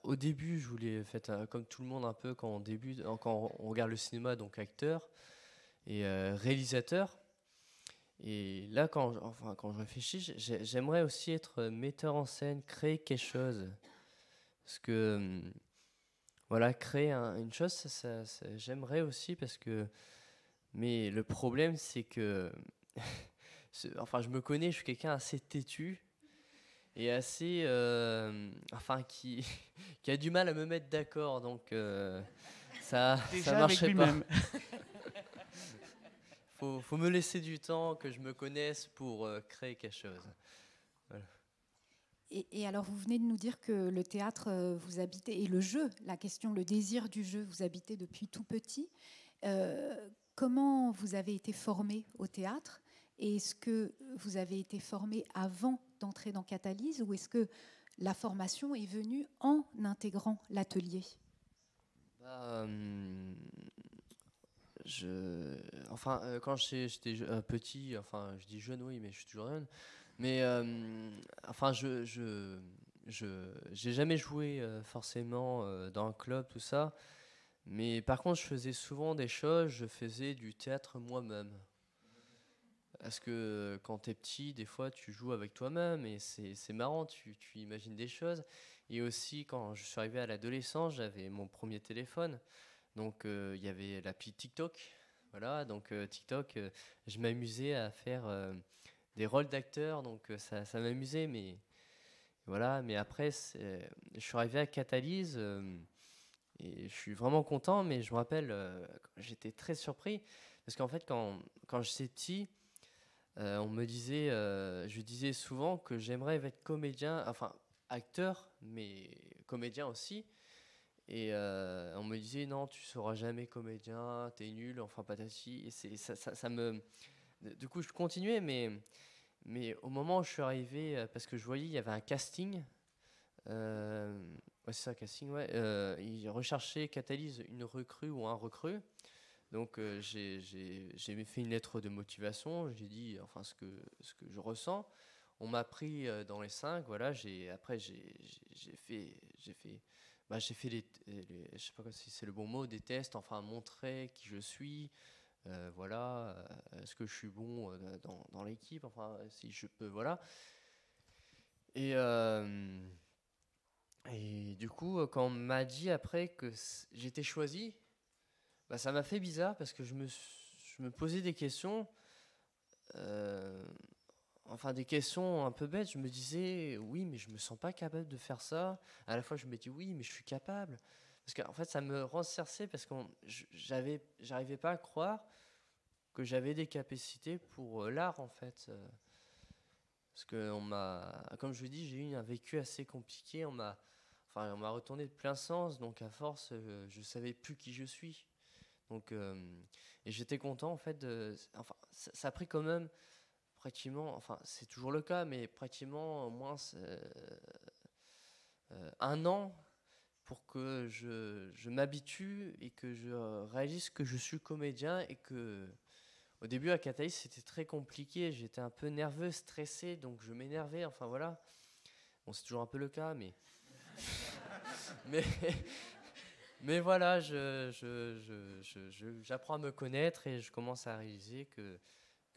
Speaker 3: au début, je voulais faire comme tout le monde un peu quand on regarde le cinéma, donc acteur et réalisateur. Et là, quand je réfléchis, j'aimerais aussi être metteur en scène, créer quelque chose. Parce que, créer une chose, ça, j'aimerais aussi parce que... Mais le problème, c'est que... je me connais, je suis quelqu'un assez têtu et assez... qui a du mal à me mettre d'accord. Donc, ça marcherait pas. Faut me laisser du temps, que je me connaisse pour créer quelque chose. Voilà.
Speaker 1: Et alors, vous venez de nous dire que le théâtre, vous habitez, et le jeu, le désir du jeu, vous habitez depuis tout petit. Comment vous avez été formé au théâtre ? Et est-ce que vous avez été formé avant d'entrer dans Catalyse, ou est-ce que la formation est venue en intégrant l'atelier ?
Speaker 3: Quand j'étais petit, je dis jeune, oui, mais je suis toujours jeune. Mais j'ai jamais joué forcément dans un club, tout ça. Mais par contre, je faisais souvent des choses, je faisais du théâtre moi-même. Parce que quand t'es petit, des fois, tu joues avec toi-même et c'est marrant, tu imagines des choses. Et aussi, quand je suis arrivé à l'adolescence, j'avais mon premier téléphone. Donc, il y avait l'appli TikTok. Voilà, donc TikTok, je m'amusais à faire des rôles d'acteurs. Donc, ça m'amusait. Mais voilà, mais après, je suis arrivé à Catalyse et je suis vraiment content. Mais je me rappelle, j'étais très surpris. Parce qu'en fait, quand j'étais petit, je disais souvent que j'aimerais être comédien, acteur, mais comédien aussi. Et on me disait non, tu seras jamais comédien, t'es nul, patati. Et ça me... Du coup, je continuais, mais au moment où je suis arrivé, parce que je voyais, il y avait un casting. C'est ça, casting, ouais. Ils recherchaient Catalyse une recrue ou un recrue. Donc j'ai fait une lettre de motivation, j'ai dit ce que je ressens. On m'a pris dans les 5, voilà. Après j'ai fait je sais pas si c'est le bon mot, des tests, montrer qui je suis, est-ce que je suis bon dans l'équipe, si je peux, voilà. Et du coup, quand on m'a dit après que j'étais choisi, ça m'a fait bizarre parce que je me posais des questions. enfin des questions un peu bêtes. Je me disais, oui, mais je me sens pas capable de faire ça. À la fois, je me dis, oui, mais je suis capable. Parce qu'en fait, ça me rencerçait parce que j'arrivais pas à croire que j'avais des capacités pour l'art, en fait. Parce que comme je vous dis, j'ai eu un vécu assez compliqué. On m'a retourné de plein sens, donc à force, je savais plus qui je suis. Donc, et j'étais content, en fait. Ça a pris quand même pratiquement, enfin, c'est toujours le cas, mais pratiquement au moins 1 an pour que je m'habitue et que je réalise que je suis comédien et que au début, à Catalyst, c'était très compliqué. J'étais un peu nerveux, stressé, donc je m'énervais. Enfin, voilà. Bon, c'est toujours un peu le cas, mais... mais voilà, j'apprends à me connaître et je commence à réaliser que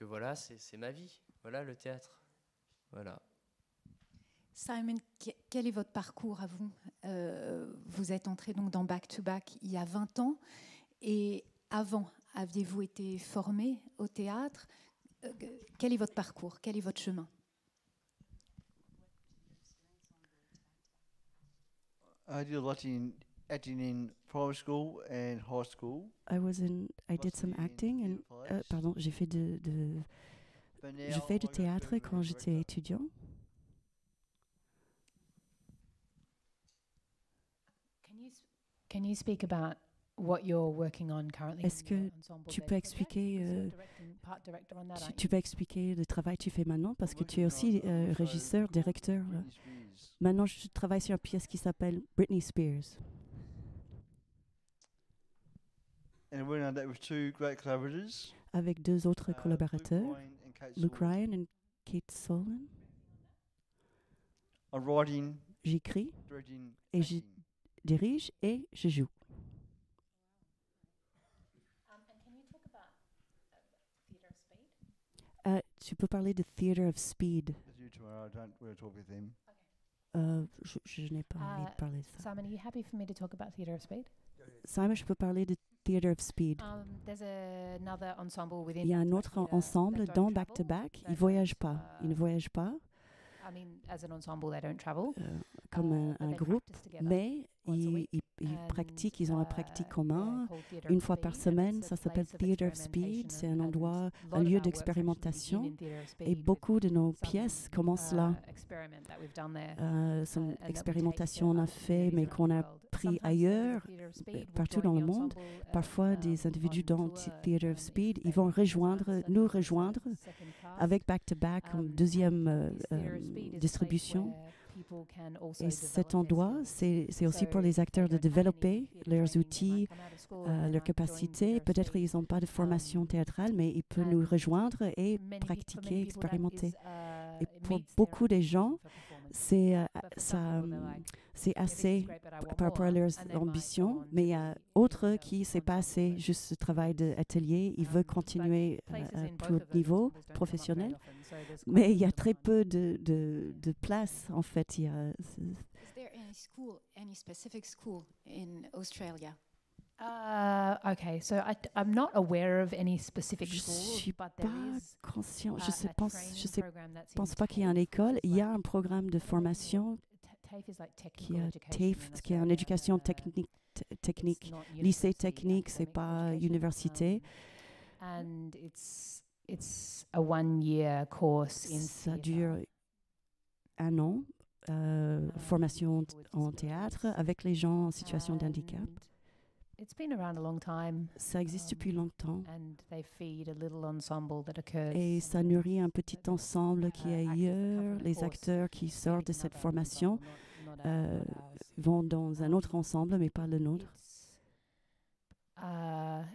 Speaker 3: voilà, c'est ma vie. Voilà, le théâtre. Voilà.
Speaker 1: Simon, quel est votre parcours à vous? Vous êtes entré donc dans Back to Back il y a 20 ans. Et avant, aviez-vous été formé au théâtre? Quel est votre parcours? Quel est votre chemin?
Speaker 6: I did a lot in acting in primary school and high school.
Speaker 5: I did some acting and pardon, j'ai fait je fais du théâtre quand j'étais étudiant.
Speaker 4: Can you speak about what you're working on currently?
Speaker 5: Est-ce que tu peux expliquer tu peux expliquer le travail que tu fais maintenant parce que tu es aussi régisseur, directeur. Là. Maintenant, je travaille sur une pièce qui s'appelle Britney Spears.
Speaker 6: And we done that with 2 great collaborators.
Speaker 5: Avec 2 autres collaborateurs, Luke Ryan et Kate Solon.
Speaker 6: I'm writing,
Speaker 5: J'écris
Speaker 6: directing,
Speaker 5: et je
Speaker 6: acting.
Speaker 5: dirige et je joue. Tu peux parler de Theatre of Speed.
Speaker 6: Let's do tomorrow. I don't want to talk with them.
Speaker 5: Je n'ai pas envie de parler de ça.
Speaker 4: Simon, are you happy for me to talk about Theatre of Speed?
Speaker 5: Simon, je peux parler de Theatre of Speed.
Speaker 4: There's another ensemble within
Speaker 5: Il y a un autre ensemble
Speaker 4: that
Speaker 5: dans
Speaker 4: don't
Speaker 5: Back to
Speaker 4: travel,
Speaker 5: Back. Ils
Speaker 4: that
Speaker 5: ne voyagent
Speaker 4: don't,
Speaker 5: pas. Ils ne voyagent pas
Speaker 4: I mean, as an ensemble, they don't travel.
Speaker 5: comme un
Speaker 4: But they
Speaker 5: groupe,
Speaker 4: practice together
Speaker 5: mais
Speaker 4: once a
Speaker 5: ils
Speaker 4: week.
Speaker 5: pratiquent, ils ont un pratique
Speaker 4: Yeah,
Speaker 5: commun.
Speaker 4: called Theatre
Speaker 5: Une
Speaker 4: of
Speaker 5: fois par
Speaker 4: Speed, and
Speaker 5: semaine,
Speaker 4: it's a
Speaker 5: ça s'appelle
Speaker 4: place of
Speaker 5: Theatre of Speed. C'est un
Speaker 4: experimentation,
Speaker 5: endroit,
Speaker 4: and a
Speaker 5: un
Speaker 4: lot of
Speaker 5: lieu
Speaker 4: our works actually begin
Speaker 5: d'expérimentation.
Speaker 4: in Theatre of
Speaker 5: Et
Speaker 4: Speed
Speaker 5: beaucoup
Speaker 4: with
Speaker 5: de nos
Speaker 4: some,
Speaker 5: pièces commencent là.
Speaker 4: experiment that we've done there.
Speaker 5: Some
Speaker 4: And that we take
Speaker 5: expérimentations
Speaker 4: to
Speaker 5: on a
Speaker 4: other
Speaker 5: fait,
Speaker 4: communities
Speaker 5: mais
Speaker 4: around
Speaker 5: qu'on
Speaker 4: the
Speaker 5: a
Speaker 4: world.
Speaker 5: pris
Speaker 4: Sometimes
Speaker 5: ailleurs,
Speaker 4: the Theatre of Speed will
Speaker 5: partout
Speaker 4: join
Speaker 5: dans
Speaker 4: the
Speaker 5: le monde.
Speaker 4: ensemble,
Speaker 5: Parfois, des individus dans
Speaker 4: on
Speaker 5: Theatre of
Speaker 4: tour,
Speaker 5: Speed,
Speaker 4: if
Speaker 5: ils vont
Speaker 4: they
Speaker 5: nous rejoindre
Speaker 4: second cast.
Speaker 5: avec Back to Back comme deuxième
Speaker 4: This Theatre of Speed is a place
Speaker 5: distribution.
Speaker 4: where people can also
Speaker 5: Et cet
Speaker 4: develop their
Speaker 5: endroit,
Speaker 4: skills.
Speaker 5: c'est aussi pour
Speaker 4: So
Speaker 5: les acteurs de
Speaker 4: they don't have any
Speaker 5: développer
Speaker 4: theatre
Speaker 5: leurs
Speaker 4: training, they
Speaker 5: outils,
Speaker 4: might come out of school and they
Speaker 5: leurs
Speaker 4: might join
Speaker 5: capacités.
Speaker 4: Theatre of
Speaker 5: Peut-être
Speaker 4: Speed.
Speaker 5: ils n'ont pas de formation théâtrale, mais ils peuvent nous
Speaker 4: and
Speaker 5: rejoindre et
Speaker 4: For many
Speaker 5: pratiquer,
Speaker 4: people, that
Speaker 5: expérimenter.
Speaker 4: is,
Speaker 5: Et
Speaker 4: it
Speaker 5: pour
Speaker 4: meets their
Speaker 5: beaucoup des
Speaker 4: ambition
Speaker 5: gens,
Speaker 4: for performance.
Speaker 5: c'est
Speaker 4: But for some people, they're like,
Speaker 5: c'est
Speaker 4: "Yeah, this is
Speaker 5: assez
Speaker 4: great, but I want
Speaker 5: par rapport à
Speaker 4: more,"
Speaker 5: leurs
Speaker 4: and they might go
Speaker 5: ambitions,
Speaker 4: on
Speaker 5: mais il y
Speaker 4: to
Speaker 5: a
Speaker 4: be
Speaker 5: autres
Speaker 4: in
Speaker 5: qui,
Speaker 4: the
Speaker 5: c'est pas
Speaker 4: ensemble.
Speaker 5: assez, juste ce travail d'atelier, ils veulent
Speaker 4: But
Speaker 5: continuer
Speaker 4: places
Speaker 5: à
Speaker 4: in
Speaker 5: plus
Speaker 4: both
Speaker 5: haut
Speaker 4: of those
Speaker 5: niveau
Speaker 4: ensembles don't come up very
Speaker 5: professionnel.
Speaker 4: often, so there's quite
Speaker 5: Mais il y a
Speaker 4: some
Speaker 5: très
Speaker 4: demand.
Speaker 5: peu de place, en fait. Il y a,
Speaker 1: Is there any specific school in Australia?
Speaker 4: Okay, so I'm not aware of any specific
Speaker 5: je
Speaker 4: schools,
Speaker 5: suis
Speaker 4: but there
Speaker 5: pas
Speaker 4: is
Speaker 5: conscient,
Speaker 4: a
Speaker 5: je sais
Speaker 4: program that's in
Speaker 5: pense pas qu'il y a une
Speaker 4: TAFE,
Speaker 5: école.
Speaker 4: which is
Speaker 5: Il y a
Speaker 4: like-
Speaker 5: un programme de
Speaker 4: I don't know
Speaker 5: formation
Speaker 4: TAFE is like
Speaker 5: qui
Speaker 4: technical
Speaker 5: est
Speaker 4: education
Speaker 5: TAFE,
Speaker 4: in
Speaker 5: qui est en
Speaker 4: Australia,
Speaker 5: éducation
Speaker 4: it's
Speaker 5: technique.
Speaker 4: not
Speaker 5: Lycée
Speaker 4: university
Speaker 5: technique, c'est
Speaker 4: academic
Speaker 5: pas
Speaker 4: education,
Speaker 5: université.
Speaker 4: and it's a 1-year course in
Speaker 5: Ça
Speaker 4: theatre.
Speaker 5: dure 1 an, formation en théâtre avec les gens en situation de handicap.
Speaker 4: And it's been around a long time,
Speaker 5: Ça existe depuis longtemps
Speaker 4: and they feed a little ensemble that occurs.
Speaker 5: et ça nourrit un petit ensemble qui est ailleurs. Les acteurs qui sortent de cette formation vont dans un autre ensemble, mais pas le nôtre.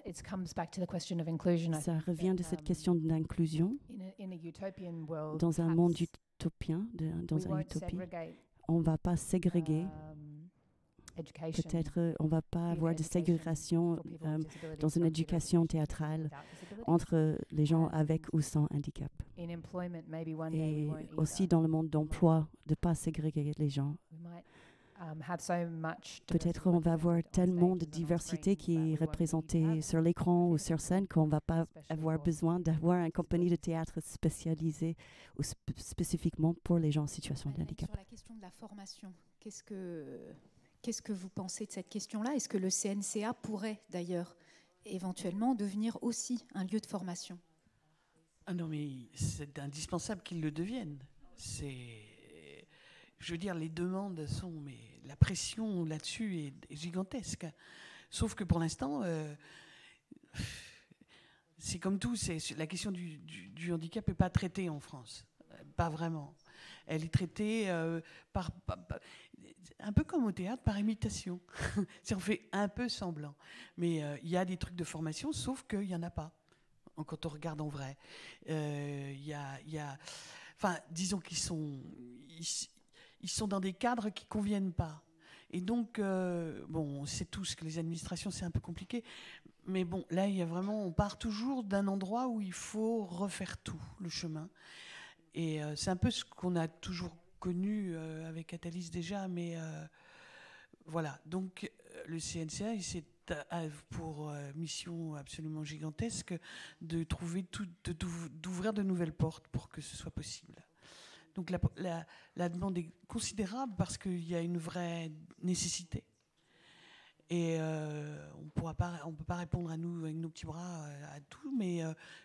Speaker 4: It comes back to the question of inclusion. I
Speaker 5: Ça
Speaker 4: think
Speaker 5: revient
Speaker 4: that,
Speaker 5: de cette question d'inclusion
Speaker 4: in a utopian world,
Speaker 5: dans un monde
Speaker 4: perhaps
Speaker 5: utopien, dans
Speaker 4: we
Speaker 5: une
Speaker 4: won't
Speaker 5: utopie.
Speaker 4: segregate,
Speaker 5: On ne va pas ségréguer.
Speaker 4: education
Speaker 5: Peut-être on ne va pas avoir de
Speaker 4: education
Speaker 5: ségrégation
Speaker 4: for people with disabilities
Speaker 5: dans une
Speaker 4: from
Speaker 5: éducation
Speaker 4: people
Speaker 5: théâtrale
Speaker 4: without disabilities.
Speaker 5: entre les gens avec ou sans handicap.
Speaker 4: In employment, maybe one day we
Speaker 5: Et
Speaker 4: won't
Speaker 5: aussi
Speaker 4: either.
Speaker 5: dans le monde d'emploi, de ne pas ségréger les gens.
Speaker 4: We might
Speaker 5: Peut-être on va voir tellement de diversité qui est représentée sur l'écran ou sur scène qu'on ne va pas avoir besoin d'avoir une compagnie de théâtre spécialisée ou spécifiquement pour les gens en situation de handicap.
Speaker 1: Sur la question de la formation, qu'est-ce que vous pensez de cette question-là? Est-ce que le CNCA pourrait d'ailleurs éventuellement devenir aussi un lieu de formation?
Speaker 2: Ah non, mais c'est indispensable qu'ils le deviennent. Je veux dire, les demandes sont, mais la pression là-dessus est gigantesque. Sauf que pour l'instant, c'est comme tout, la question du handicap n'est pas traitée en France, pas vraiment. Elle est traitée un peu comme au théâtre, par imitation. On fait un peu semblant. Mais il y a des trucs de formation, sauf qu'il n'y en a pas, quand on regarde en vrai. Enfin, disons qu'ils sont dans des cadres qui ne conviennent pas. Et donc, bon, on sait tous que les administrations, c'est un peu compliqué. Mais bon, là, on part toujours d'un endroit où il faut refaire tout, le chemin. Et c'est un peu ce qu'on a toujours connu avec Catalyse déjà, mais voilà. Donc, le CNCA, c'est pour mission absolument gigantesque de trouver d'ouvrir de nouvelles portes pour que ce soit possible. Donc la demande est considérable parce qu'il y a une vraie nécessité. Et on ne peut pas répondre à nous avec nos petits bras à tout, mais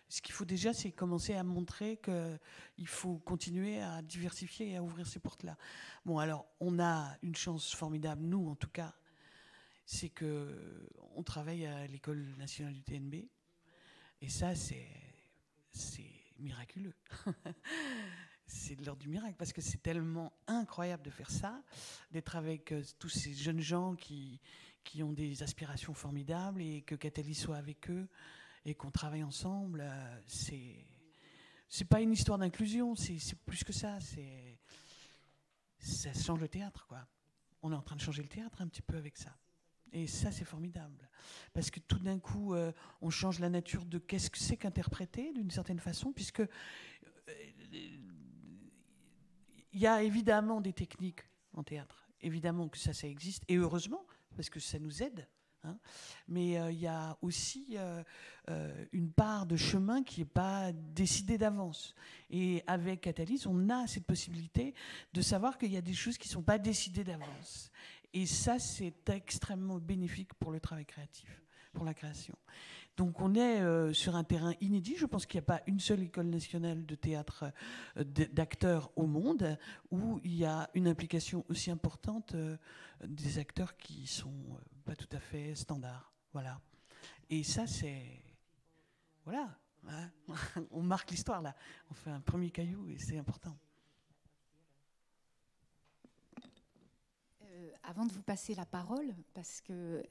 Speaker 2: ce qu'il faut déjà, c'est commencer à montrer qu'il faut continuer à diversifier et à ouvrir ces portes-là. Bon, alors, on a une chance formidable, nous en tout cas, c'est qu'on travaille à l'École nationale du TNB, et ça, c'est miraculeux. C'est de l'ordre du miracle, parce que c'est tellement incroyable de faire ça, d'être avec tous ces jeunes gens qui ont des aspirations formidables, et que Catalyse soit avec eux, et qu'on travaille ensemble. C'est pas une histoire d'inclusion, c'est plus que ça. Ça change le théâtre, quoi. On est en train de changer le théâtre un petit peu avec ça. Et ça, c'est formidable. Parce que tout d'un coup, on change la nature de qu'est-ce que c'est qu'interpréter, d'une certaine façon, puisque il y a évidemment des techniques en théâtre. Évidemment que ça existe. Et heureusement, parce que ça nous aide. Hein. Mais il y a aussi une part de chemin qui n'est pas décidée d'avance. Et avec Catalyse, on a cette possibilité de savoir qu'il y a des choses qui ne sont pas décidées d'avance. Et ça, c'est extrêmement bénéfique pour le travail créatif, pour la création. Donc on est sur un terrain inédit. Je pense qu'il n'y a pas une seule école nationale de théâtre d'acteurs au monde où il y a une implication aussi importante des acteurs qui ne sont pas tout à fait standards. Voilà. Et ça, c'est... Voilà. Hein. On marque l'histoire, là. On fait un premier caillou et c'est important.
Speaker 1: Avant de vous passer la parole, parce que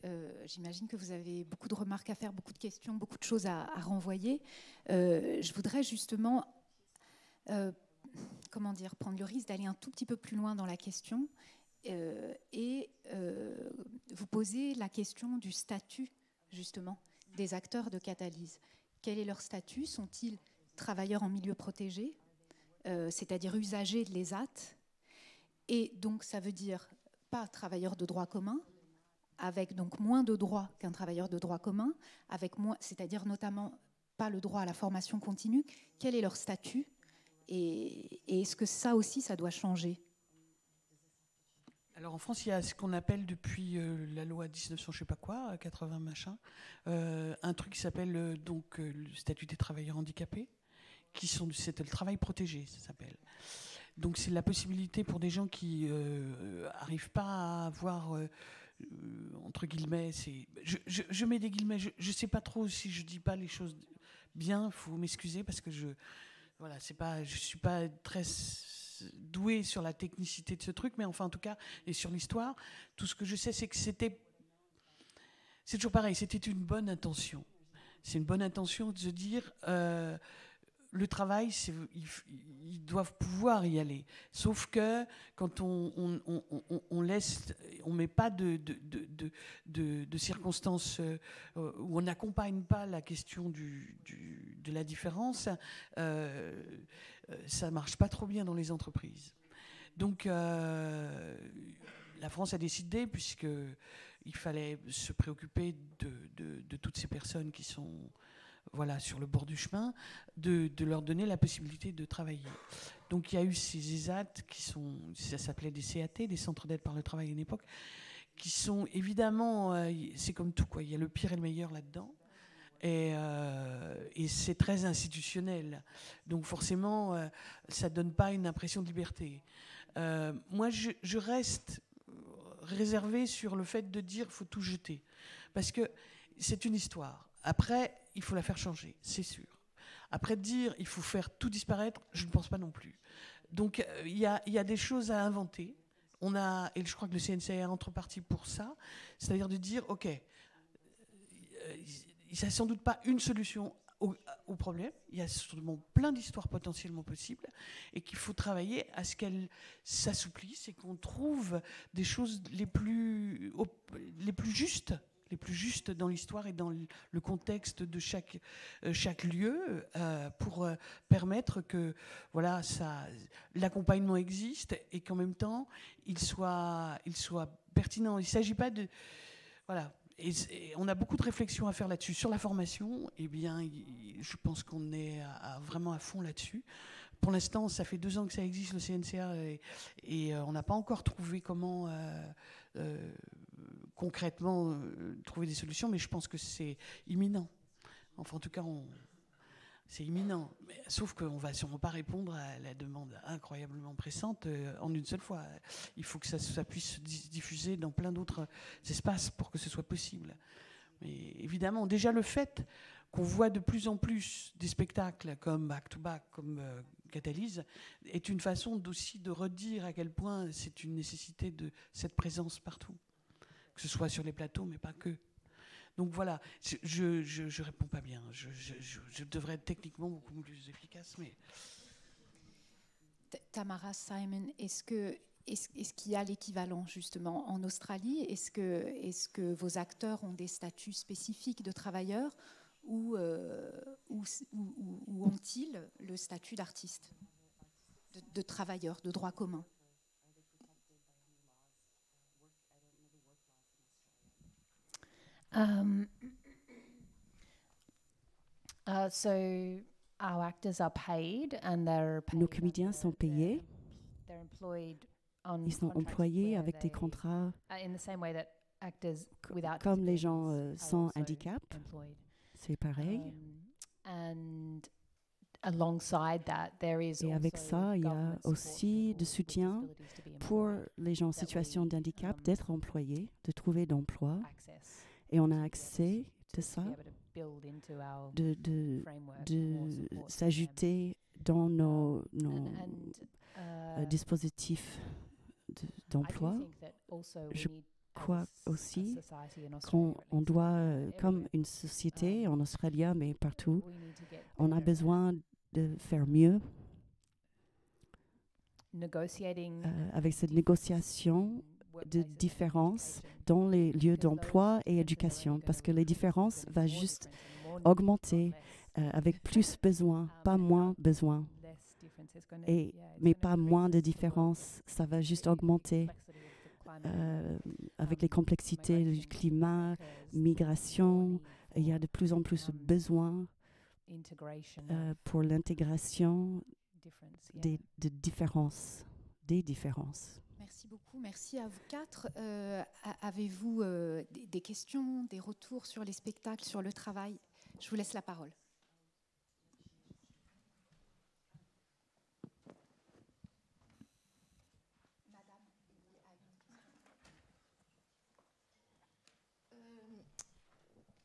Speaker 1: j'imagine que vous avez beaucoup de remarques à faire, beaucoup de questions, beaucoup de choses à renvoyer, je voudrais justement prendre le risque d'aller un tout petit peu plus loin dans la question et vous poser la question du statut, justement, des acteurs de Catalyse. Quel est leur statut? Sont-ils travailleurs en milieu protégé, c'est-à-dire usagers de l'ESAT? Et donc, ça veut dire pas travailleur de droit commun, avec donc moins de droits qu'un travailleur de droit commun, avec moins, c'est-à-dire notamment pas le droit à la formation continue. Quel est leur statut et est-ce que ça aussi, ça doit changer?
Speaker 2: Alors en France, il y a ce qu'on appelle depuis la loi 1900, je sais pas quoi, 80 machin, un truc qui s'appelle le statut des travailleurs handicapés, c'est le travail protégé, ça s'appelle. Donc c'est la possibilité pour des gens qui n'arrivent pas à avoir, entre guillemets, je mets des guillemets, je ne sais pas trop si je ne dis pas les choses bien, il faut m'excuser parce que je ne suis pas très douée sur la technicité de ce truc, mais enfin en tout cas, et sur l'histoire, tout ce que je sais, c'est que c'est toujours pareil, c'était une bonne intention. C'est une bonne intention de se dire... le travail, ils doivent pouvoir y aller. Sauf que quand on laisse, on met pas de circonstances où on n'accompagne pas la question de la différence, ça marche pas trop bien dans les entreprises. Donc la France a décidé, puisqu'il fallait se préoccuper de toutes ces personnes qui sont sur le bord du chemin, de leur donner la possibilité de travailler. Donc il y a eu ces ESAT, ça s'appelait des CAT, des centres d'aide par le travail à une époque, qui sont évidemment, c'est comme tout, quoi. Il y a le pire et le meilleur là-dedans. Et c'est très institutionnel. Donc forcément, ça ne donne pas une impression de liberté. Moi, je reste réservée sur le fait de dire qu'il faut tout jeter. Parce que c'est une histoire. Après, il faut la faire changer, c'est sûr. Après, dire il faut faire tout disparaître, je ne pense pas non plus. Donc il y a des choses à inventer. Et je crois que le CNCA est entre parties pour ça, c'est-à-dire de dire, OK, il n'y a sans doute pas une solution au problème, il y a sûrement plein d'histoires potentiellement possibles, et qu'il faut travailler à ce qu'elles s'assouplissent et qu'on trouve des choses les plus justes dans l'histoire et dans le contexte de chaque lieu, pour permettre que l'accompagnement existe et qu'en même temps il soit pertinent. Il ne s'agit pas de... Voilà. Et on a beaucoup de réflexions à faire là-dessus. Sur la formation, je pense qu'on est vraiment à fond là-dessus. Pour l'instant, ça fait 2 ans que ça existe, le CNCA, et on n'a pas encore trouvé comment concrètement trouver des solutions, mais je pense que c'est imminent. Enfin, en tout cas, c'est imminent. Sauf qu'on ne va sûrement pas répondre à la demande incroyablement pressante en une seule fois. Il faut que ça puisse se diffuser dans plein d'autres espaces pour que ce soit possible. Mais évidemment, déjà le fait qu'on voit de plus en plus des spectacles comme Back to Back, comme Catalyse, est une façon aussi de redire à quel point c'est une nécessité de cette présence partout. Que ce soit sur les plateaux, mais pas que. Donc voilà, je réponds pas bien. Je devrais être techniquement beaucoup plus efficace, mais...
Speaker 1: Tamara, Simon, est-ce qu'il y a l'équivalent justement en Australie? Est-ce que vos acteurs ont des statuts spécifiques de travailleurs ou ont-ils le statut d'artiste, de travailleur, de droit commun?
Speaker 4: So our actors are paid and they're paid.
Speaker 5: Nos comédiens sont payés.
Speaker 4: They're employed on
Speaker 5: Ils sont employés avec des contrats
Speaker 4: in the same way that actors without
Speaker 5: comme les gens sans
Speaker 4: also
Speaker 5: handicap.
Speaker 4: employed.
Speaker 5: C'est pareil.
Speaker 4: And alongside that, there is
Speaker 5: Et avec ça, il y a
Speaker 4: government support
Speaker 5: aussi de soutien
Speaker 4: with disabilities to be
Speaker 5: pour
Speaker 4: employed,
Speaker 5: les gens en situation de handicap d'être employés, de trouver d'emploi.
Speaker 4: access
Speaker 5: Et on a accès de ça,
Speaker 4: to be able to build into our
Speaker 5: de
Speaker 4: framework more
Speaker 5: de
Speaker 4: support for them.
Speaker 5: s'ajouter dans nos
Speaker 4: And,
Speaker 5: dispositifs d'emploi.
Speaker 4: I do think that also we
Speaker 5: Je
Speaker 4: need,
Speaker 5: crois
Speaker 4: as a
Speaker 5: aussi
Speaker 4: society in Australia,
Speaker 5: qu'on
Speaker 4: at
Speaker 5: on
Speaker 4: least,
Speaker 5: doit, comme une société en Australie, mais partout,
Speaker 4: we need to get
Speaker 5: on a
Speaker 4: better
Speaker 5: besoin de faire mieux
Speaker 4: negotiating
Speaker 5: avec cette négociation de
Speaker 4: workplaces and
Speaker 5: différences
Speaker 4: education,
Speaker 5: dans les lieux
Speaker 4: because
Speaker 5: d'emploi
Speaker 4: those
Speaker 5: et
Speaker 4: differences are
Speaker 5: éducation,
Speaker 4: only
Speaker 5: parce que
Speaker 4: gonna
Speaker 5: les différences
Speaker 4: become
Speaker 5: vont
Speaker 4: more
Speaker 5: juste
Speaker 4: different and more needed,
Speaker 5: augmenter
Speaker 4: not less.
Speaker 5: avec plus besoin, pas moins besoin,
Speaker 4: Less difference is gonna-
Speaker 5: et,
Speaker 4: yeah, it's
Speaker 5: mais
Speaker 4: gonna
Speaker 5: pas
Speaker 4: increase
Speaker 5: moins de
Speaker 4: as the world
Speaker 5: différences, ça va juste
Speaker 4: the
Speaker 5: augmenter
Speaker 4: complexity of the climate
Speaker 5: avec les complexités du
Speaker 4: migration
Speaker 5: climat,
Speaker 4: occurs, there's
Speaker 5: migration.
Speaker 4: more need
Speaker 5: Il y a
Speaker 4: for
Speaker 5: de plus en plus de besoins
Speaker 4: integration
Speaker 5: pour l'intégration
Speaker 4: of difference, yeah.
Speaker 5: des différences. Des différences.
Speaker 1: Merci beaucoup, merci à vous 4. Avez-vous des questions, des retours sur les spectacles, sur le travail? Je vous laisse la parole.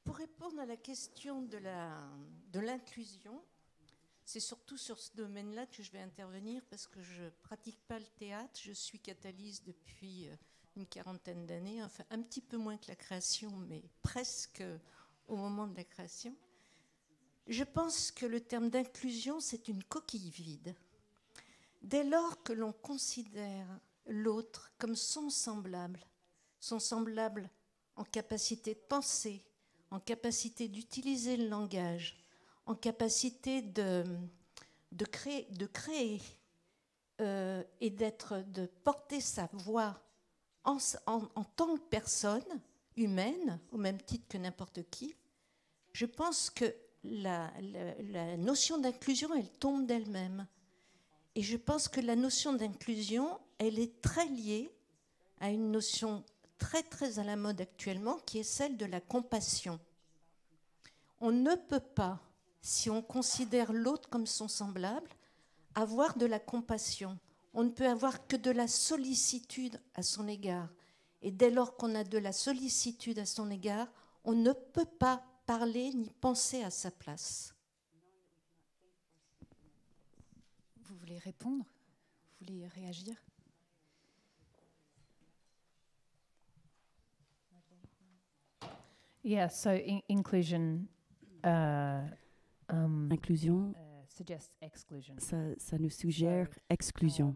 Speaker 7: Pour répondre à la question de l'inclusion, c'est surtout sur ce domaine-là que je vais intervenir parce que je ne pratique pas le théâtre. Je suis Catalyse depuis une 40aine d'années, enfin un petit peu moins que la création, mais presque au moment de la création. Je pense que le terme d'inclusion, c'est une coquille vide. Dès lors que l'on considère l'autre comme son semblable en capacité de penser, en capacité d'utiliser le langage, en capacité de créer et de porter sa voix en tant que personne humaine, au même titre que n'importe qui, je pense que la notion d'inclusion, elle tombe d'elle-même. Et je pense que la notion d'inclusion, elle est très liée à une notion très très à la mode actuellement, qui est celle de la compassion. On ne peut pas, si on considère l'autre comme son semblable, avoir de la compassion. On ne peut avoir que de la sollicitude à son égard. Et dès lors qu'on a de la sollicitude à son égard, on ne peut pas parler ni penser à sa place.
Speaker 1: Vous voulez répondre? Vous voulez réagir?
Speaker 4: Yeah, so inclusion
Speaker 5: Inclusion,
Speaker 4: suggests exclusion.
Speaker 5: ça nous suggère exclusion.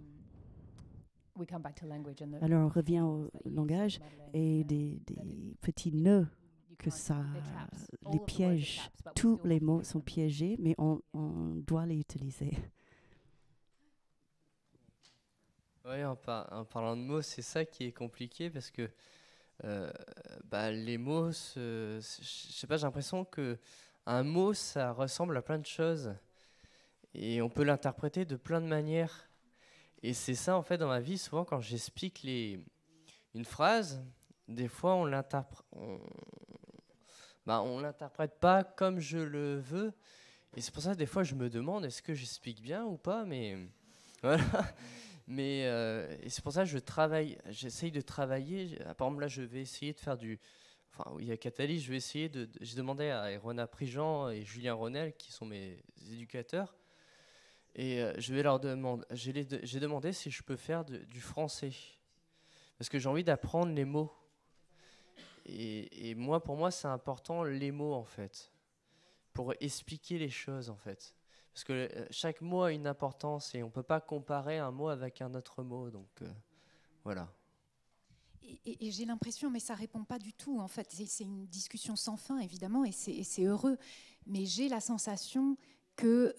Speaker 4: We come back to language and
Speaker 5: Alors on revient au langage et des petits nœuds que ça les piège. Tous les mots sont piégés, mais on doit les utiliser.
Speaker 3: Oui, en parlant de mots, c'est ça qui est compliqué parce que les mots, je sais pas, j'ai l'impression qu'un mot, ça ressemble à plein de choses et on peut l'interpréter de plein de manières. Et c'est ça, en fait, dans ma vie, souvent, quand j'explique une phrase, des fois, on l'interprète pas comme je le veux. Et c'est pour ça, des fois, je me demande, est-ce que j'explique bien ou pas? Mais voilà. Mais et c'est pour ça que j'essaye de travailler. Par exemple, là, je vais essayer de faire il y a Catalyse, je vais essayer j'ai demandé à Erona Prigent et Julien Ronel, qui sont mes éducateurs, et je vais leur demander, j'ai demandé si je peux faire du français. Parce que j'ai envie d'apprendre les mots. Et pour moi, c'est important, les mots, en fait, pour expliquer les choses, en fait. Parce que chaque mot a une importance et on ne peut pas comparer un mot avec un autre mot. Donc, voilà.
Speaker 1: Et j'ai l'impression, mais ça ne répond pas du tout, en fait. C'est une discussion sans fin, évidemment, et c'est heureux. Mais j'ai la sensation que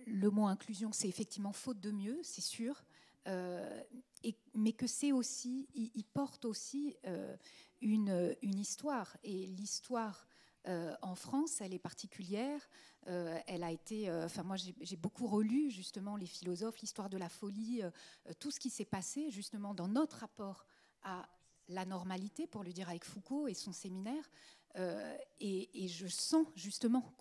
Speaker 1: le mot inclusion, c'est effectivement faute de mieux, c'est sûr. Mais que c'est aussi, il porte aussi une histoire. Et l'histoire en France, elle est particulière. Elle a été. Moi, j'ai beaucoup relu justement les philosophes, l'histoire de la folie, tout ce qui s'est passé justement dans notre rapport à la normalité, pour le dire avec Foucault et son séminaire. Et je sens justement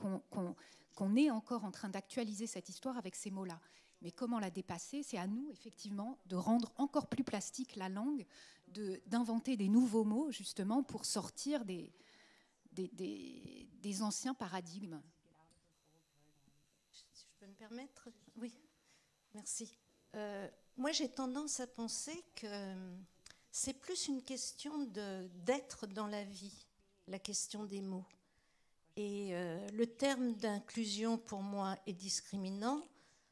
Speaker 1: qu'on est encore en train d'actualiser cette histoire avec ces mots-là. Mais comment la dépasser? C'est à nous, effectivement, de rendre encore plus plastique la langue, d'inventer des nouveaux mots, justement, pour sortir des anciens paradigmes.
Speaker 7: Si je peux me permettre? Oui, merci. Moi, j'ai tendance à penser que c'est plus une question d'être dans la vie, la question des mots. Et le terme d'inclusion, pour moi, est discriminant.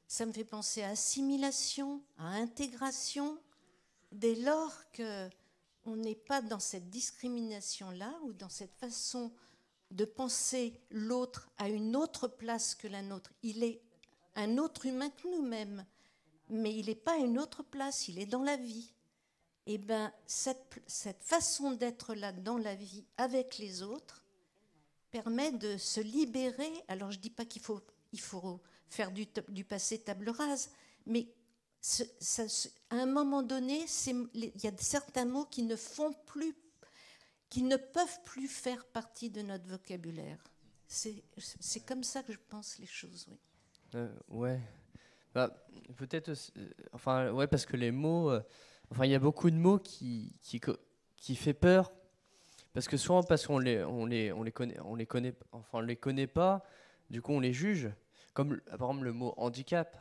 Speaker 7: Ça me fait penser à assimilation, à intégration. Dès lors qu'on n'est pas dans cette discrimination-là ou dans cette façon de penser l'autre à une autre place que la nôtre, il est un autre humain que nous-mêmes, mais il n'est pas à une autre place, il est dans la vie. Et bien, cette façon d'être là dans la vie avec les autres permet de se libérer. Alors, je ne dis pas qu'il faut faire du passé table rase, mais à un moment donné, il y a certains mots qui ne peuvent plus faire partie de notre vocabulaire. C'est comme ça que je pense les choses, oui.
Speaker 3: Ouais. Peut-être aussi, ouais, parce que les mots, il y a beaucoup de mots qui fait peur, parce que souvent parce qu'on les connaît pas, du coup on les juge. Comme par exemple le mot handicap.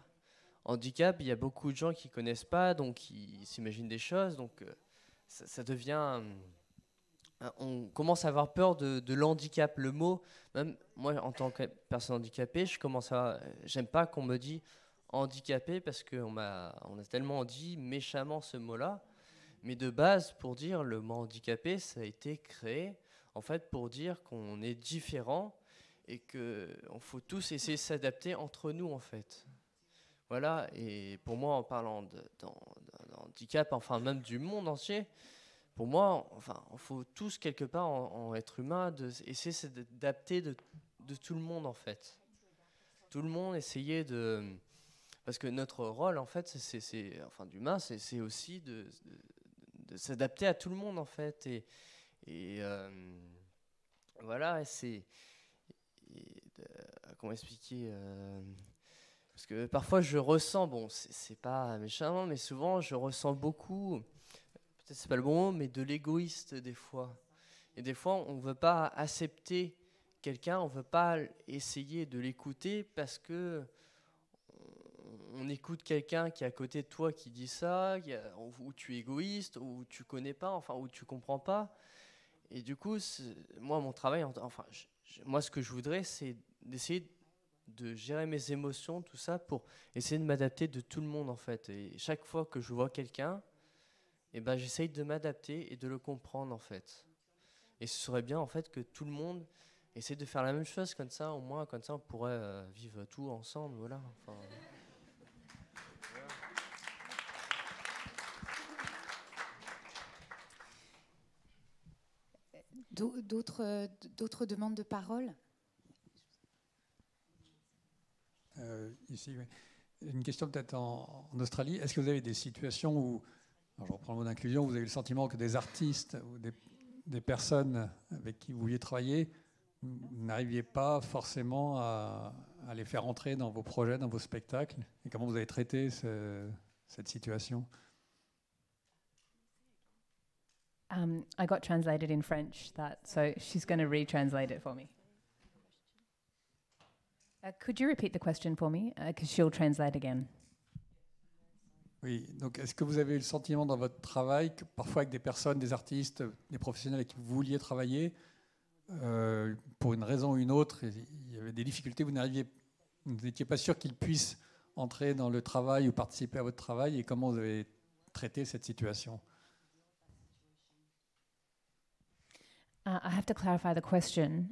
Speaker 3: Handicap, il y a beaucoup de gens qui connaissent pas, donc ils s'imaginent des choses, donc ça devient. On commence à avoir peur de l'handicap. Le mot, même moi en tant que personne handicapée, j'aime pas qu'on me dise handicapé parce qu'on a tellement dit méchamment ce mot-là. Mais de base, pour dire le mot handicapé, ça a été créé en fait pour dire qu'on est différent et qu'on faut tous essayer de s'adapter entre nous en fait. Voilà, et pour moi, en parlant handicap, enfin même du monde entier. Pour moi, enfin, il faut tous quelque part en être humain, essayer d'adapter de tout le monde en fait. Tout le monde, essayer de... Parce que notre rôle en fait, enfin d'humain, c'est aussi de s'adapter à tout le monde en fait. Et voilà, comment expliquer parce que parfois je ressens, bon, c'est pas méchamment, mais souvent je ressens beaucoup, peut-être c'est pas le bon mot, mais de l'égoïste des fois. Et des fois, on veut pas accepter quelqu'un, on veut pas essayer de l'écouter parce que on écoute quelqu'un qui est à côté de toi qui dit ça, où tu es égoïste, où tu connais pas, enfin où tu comprends pas. Et du coup, moi, mon travail, enfin, moi, ce que je voudrais, c'est d'essayer de gérer mes émotions, tout ça, pour essayer de m'adapter de tout le monde, en fait. Et chaque fois que je vois quelqu'un, eh ben, j'essaye de m'adapter et de le comprendre, en fait. Et ce serait bien, en fait, que tout le monde essaie de faire la même chose, comme ça, au moins, comme ça, on pourrait vivre tout ensemble, voilà. Enfin,
Speaker 1: D'autres demandes de parole?
Speaker 8: Ici, oui. Une question peut-être en Australie. Est-ce que vous avez des situations où, alors je reprends le mot d'inclusion, vous avez le sentiment que des artistes ou des personnes avec qui vous vouliez travailler, vous n'arriviez pas forcément à les faire entrer dans vos projets, dans vos spectacles? Et comment vous avez traité cette situation?
Speaker 4: I got translated in French, so she's going to retranslate it for me. Could you repeat the question for me? Because she'll translate again.
Speaker 8: Oui, donc est-ce que vous avez eu le sentiment dans votre travail que parfois avec des personnes, des artistes, des professionnels avec qui vous vouliez travailler, pour une raison ou une autre, il y avait des difficultés, vous n'étiez pas sûr qu'ils puissent entrer dans le travail ou participer à votre travail, et comment vous avez traité cette situation?
Speaker 4: I have to clarify the question.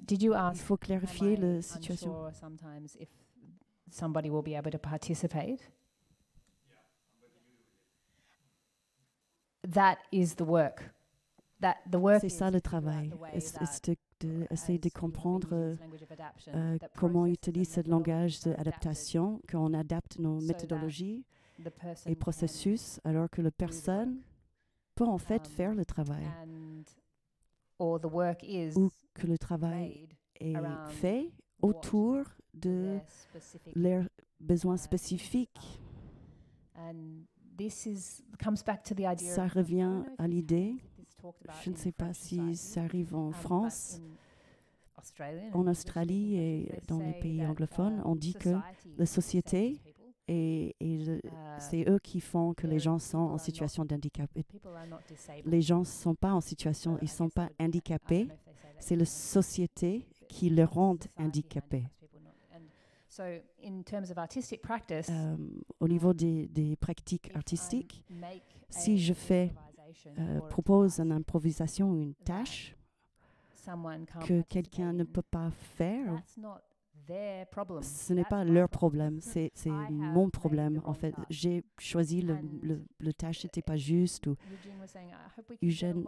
Speaker 4: Did you ask?
Speaker 5: Il faut clarifier la situation.
Speaker 4: Unsure sometimes if somebody will be able to participate. That is the work.
Speaker 5: C'est ça le travail. C'est d'essayer de comprendre comment on utilise ce langage d'adaptation, qu'on adapte nos méthodologies et processus, alors que la personne peut en fait faire le travail. Ou que le travail est fait autour de leurs besoins spécifiques. Ça revient à l'idée, je ne sais pas si ça arrive en France, en Australie et dans les pays anglophones, on dit que la société c'est eux qui font que les gens sont en situation d'handicap. Les gens ne sont pas en situation, ils ne sont pas handicapés. C'est la société qui les rend handicapés. Au niveau des pratiques artistiques, si je propose une improvisation ou une tâche que quelqu'un ne peut pas faire, ce n'est pas leur problème, c'est mon problème. En fait, j'ai choisi le tâche, n'était pas juste. Ou Eugène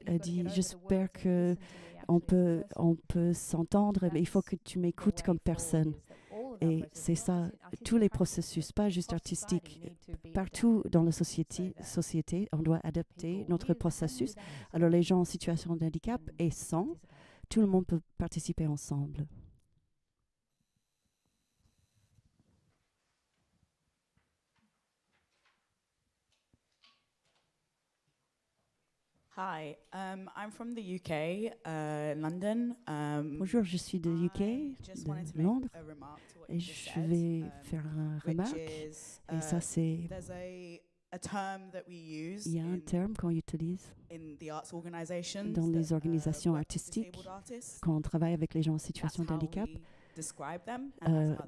Speaker 5: a dit, j'espère qu'on peut s'entendre, mais il faut que tu m'écoutes comme personne. Et c'est ça, tous les processus, pas juste artistiques. Partout dans la société, on doit adapter notre processus. Alors les gens en situation de handicap et sans, tout le monde peut participer ensemble.
Speaker 9: Hi, I'm from the UK, London.
Speaker 5: Bonjour, je suis de UK, de Londres, et je vais faire une remarque. Et ça, c'est... Il y a un terme qu'on utilise dans les organisations artistiques quand on travaille avec les gens en situation de handicap.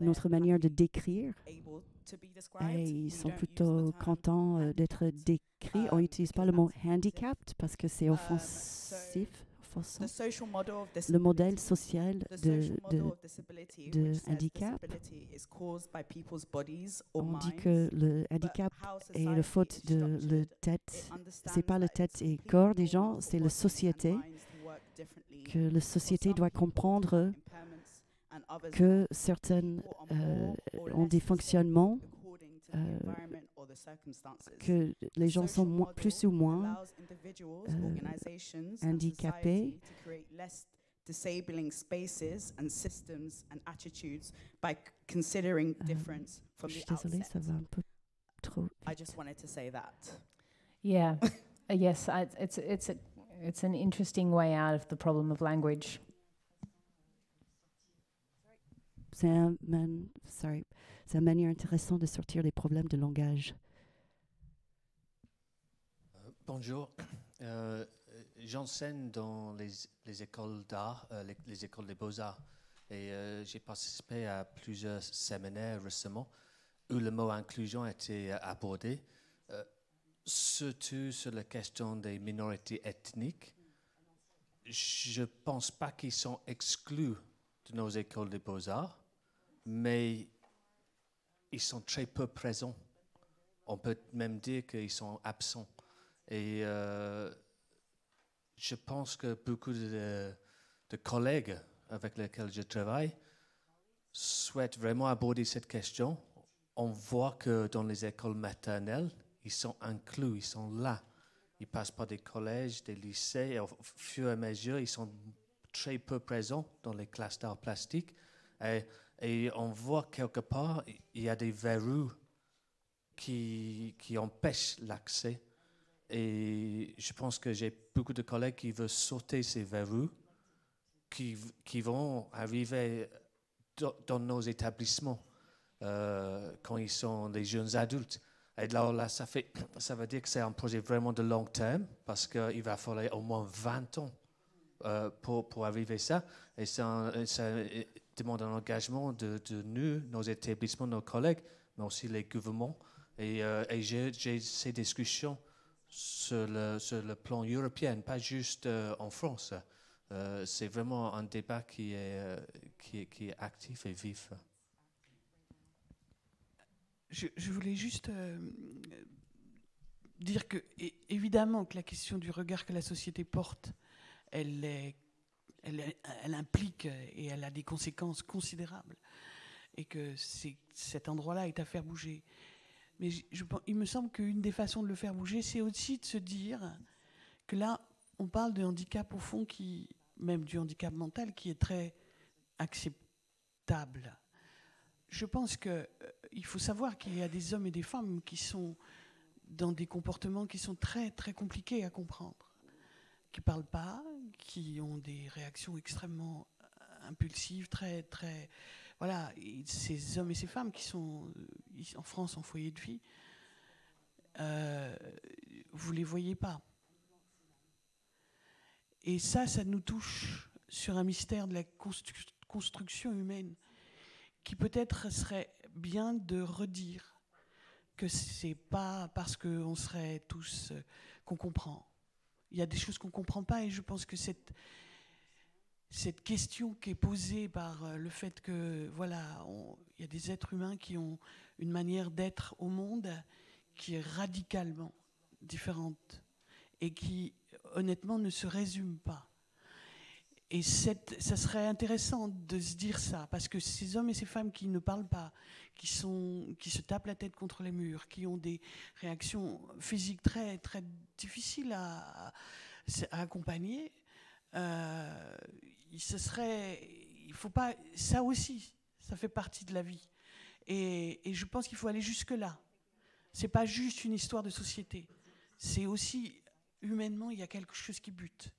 Speaker 5: Notre manière de décrire, et ils sont plutôt contents d'être décrits. On n'utilise pas le mot handicapped parce que c'est offensif. façon.
Speaker 9: The social model of
Speaker 5: Le modèle social
Speaker 9: The
Speaker 5: de
Speaker 9: social model of disability,
Speaker 5: de
Speaker 9: which says
Speaker 5: handicap.
Speaker 9: disability is caused by people's bodies or
Speaker 5: On dit
Speaker 9: minds,
Speaker 5: que le handicap est la faute de la tête. C'est pas la tête et le corps des gens, c'est la société. Que la société doit comprendre que certaines ont des fonctionnements, que les gens sont plus ou moins handicapés.
Speaker 9: Disabling spaces and systems and attitudes by considering difference from
Speaker 5: Je
Speaker 9: the
Speaker 5: suis désolée,
Speaker 9: outset.
Speaker 5: ça va un peu trop.
Speaker 9: I just wanted to say that.
Speaker 4: Yeah. Yes, it's an interesting way out of the problem of language.
Speaker 5: C'est une manière intéressante de sortir des problèmes de langage.
Speaker 10: Bonjour. J'enseigne dans les écoles d'art, les écoles des beaux-arts. Et j'ai participé à plusieurs séminaires récemment où le mot inclusion a été abordé, surtout sur la question des minorités ethniques. Je ne pense pas qu'ils sont exclus de nos écoles des beaux-arts, mais ils sont très peu présents. On peut même dire qu'ils sont absents. Et je pense que beaucoup de collègues avec lesquels je travaille souhaitent vraiment aborder cette question. On voit que dans les écoles maternelles, ils sont inclus, ils sont là. Ils passent par des collèges, des lycées, et au fur et à mesure, ils sont très peu présents dans les classes d'art plastique. Et on voit quelque part, il y a des verrous qui empêchent l'accès. Et je pense que j'ai beaucoup de collègues qui veulent sauter ces verrous, qui vont arriver dans nos établissements quand ils sont des jeunes adultes. Et là, ça veut dire que c'est un projet vraiment de long terme, parce qu'il va falloir au moins 20 ans pour arriver à ça. Et ça demande un engagement de nous, nos établissements, nos collègues, mais aussi les gouvernements. Et j'ai ces discussions sur le plan européen, pas juste en France. C'est vraiment un débat qui est actif et vif.
Speaker 2: Je voulais juste dire que, évidemment, que la question du regard que la société porte, elle implique et elle a des conséquences considérables. Et que cet endroit-là est à faire bouger. Mais il me semble qu'une des façons de le faire bouger, c'est aussi de se dire que là, on parle de handicap au fond, même du handicap mental, qui est très acceptable. Je pense qu'il faut savoir qu'il y a des hommes et des femmes qui sont dans des comportements qui sont très, très compliqués à comprendre, qui ne parlent pas, qui ont des réactions extrêmement impulsives, très, très... Voilà, et ces hommes et ces femmes qui sont en France en foyer de vie, vous ne les voyez pas. Et ça nous touche sur un mystère de la construction humaine qui peut-être serait bien de redire que ce n'est pas parce qu'on serait tous qu'on comprend. Il y a des choses qu'on ne comprend pas et je pense que cette question qui est posée par le fait que, voilà, il y a des êtres humains qui ont une manière d'être au monde qui est radicalement différente et qui, honnêtement, ne se résume pas. Et ça serait intéressant de se dire ça, parce que ces hommes et ces femmes qui ne parlent pas, qui se tapent la tête contre les murs, qui ont des réactions physiques très, très difficiles à accompagner, il faut pas, ça aussi, ça fait partie de la vie. Et je pense qu'il faut aller jusque-là. C'est pas juste une histoire de société. C'est aussi, humainement, il y a quelque chose qui bute.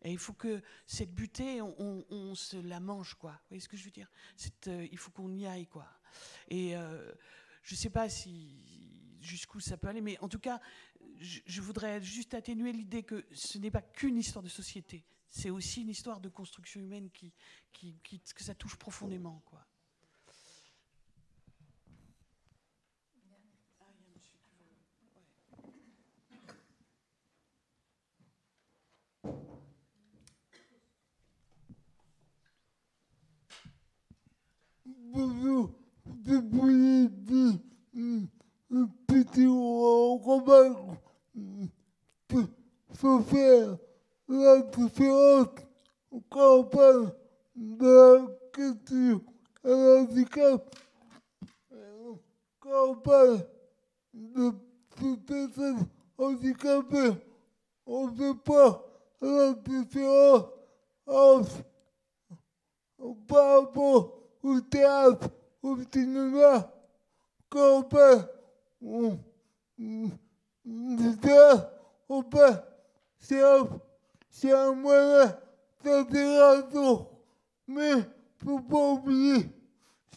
Speaker 2: Et il faut que cette butée, on se la mange, quoi. Vous voyez ce que je veux dire ? Il faut qu'on y aille, quoi. Et je ne sais pas jusqu'où ça peut aller, mais en tout cas, je voudrais juste atténuer l'idée que ce n'est pas qu'une histoire de société. C'est aussi une histoire de construction humaine que ça touche profondément, quoi.
Speaker 11: faut faire la différence quand on parle de la question de handicap. Quand on parle de personnes handicapées, on ne fait pas la différence entre, par rapport au théâtre, au cinéma. Quand on parle du théâtre, on parle, c'est un moyen d'intégration. Mais faut pas oublier,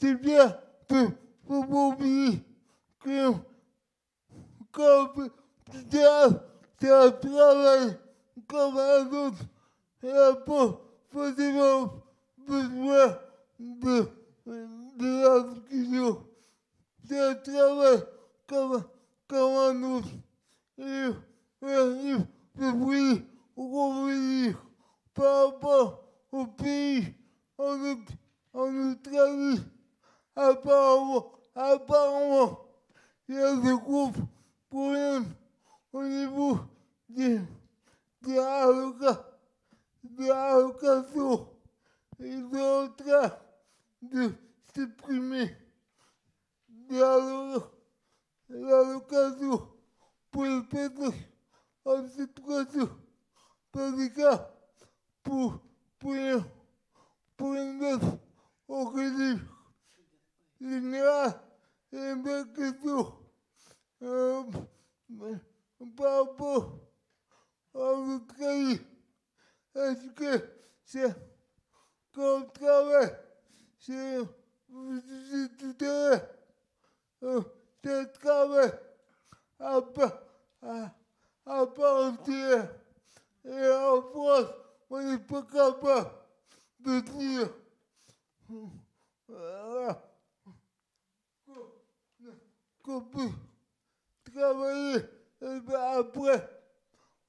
Speaker 11: c'est bien, faut pas oublier que quand on fait du théâtre, c'est un travail comme un autre. Il n'y a pas forcément besoin de la discussion. C'est un travail comme un autre. Et le bruit, on veut dire, par rapport au pays, en Australie, apparemment, il y a des groupes problèmes au niveau des allocations. Ils sont en train de supprimer l'allocation pour les personnes en situation de handicap pour une autre organisme général. Et une belle question par rapport à l'Australie. Est-ce que c'est quand on travaille, vous disiez tout à l'heure, c'est un travail à part entière. Et en France, on n'est pas capable de dire qu'on peut travailler et bien après,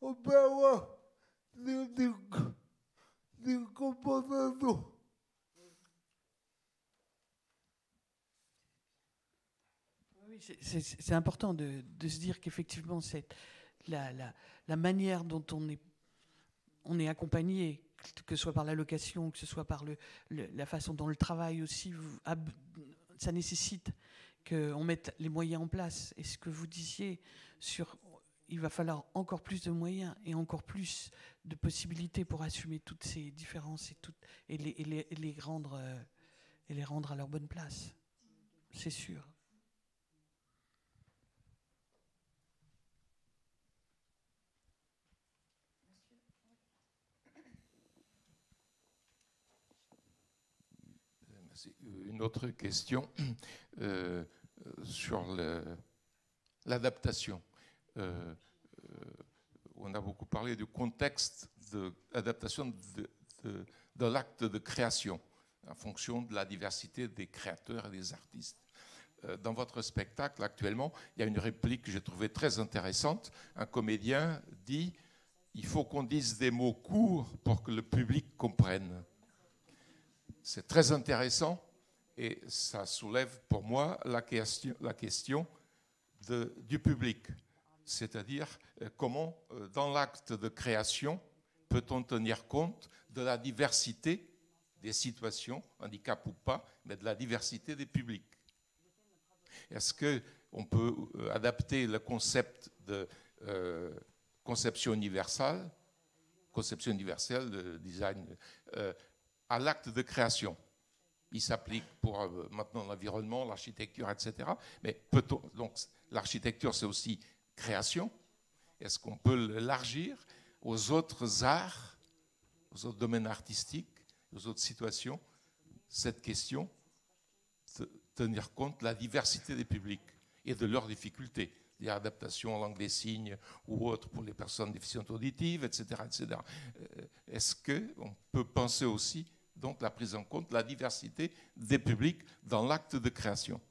Speaker 11: on peut avoir des compensations.
Speaker 2: Oui, c'est important de se dire qu'effectivement, c'est la manière dont on est accompagné, que ce soit par l'allocation, que ce soit par la façon dont le travail aussi, ça nécessite qu'on mette les moyens en place. Et ce que vous disiez il va falloir encore plus de moyens et encore plus de possibilités pour assumer toutes ces différences et les rendre à leur bonne place. C'est sûr.
Speaker 12: Une autre question sur l'adaptation. On a beaucoup parlé du contexte d'adaptation de l'acte de création en fonction de la diversité des créateurs et des artistes. Dans votre spectacle actuellement, il y a une réplique que j'ai trouvée très intéressante. Un comédien dit « Il faut qu'on dise des mots courts pour que le public comprenne ». C'est très intéressant et ça soulève pour moi la question du public. C'est-à-dire comment, dans l'acte de création, peut-on tenir compte de la diversité des situations, handicap ou pas, mais de la diversité des publics. Est-ce qu'on peut adapter le concept de conception universelle de design, à l'acte de création? Il s'applique pour maintenant l'environnement, l'architecture, etc. Mais donc l'architecture, c'est aussi création. Est-ce qu'on peut l'élargir aux autres arts, aux autres domaines artistiques, aux autres situations? Cette question, tenir compte de la diversité des publics et de leurs difficultés, des adaptations en langue des signes ou autres pour les personnes déficientes auditives, etc. etc. Est-ce qu'on peut penser aussi donc la prise en compte de la diversité des publics dans l'acte de création?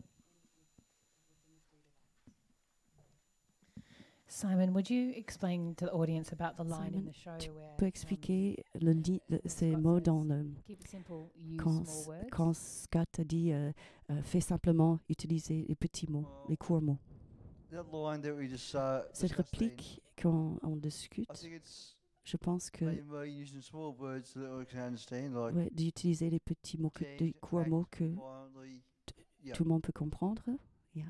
Speaker 4: Simon, would you explain to the audience about the line in the show where
Speaker 5: peux expliquer ces mots dans le quand Scott a dit fais simplement utiliser les petits mots, les courts mots. Cette réplique, quand on discute, je pense que d'utiliser les petits mots, des courts mots que tout le monde peut comprendre. Yeah.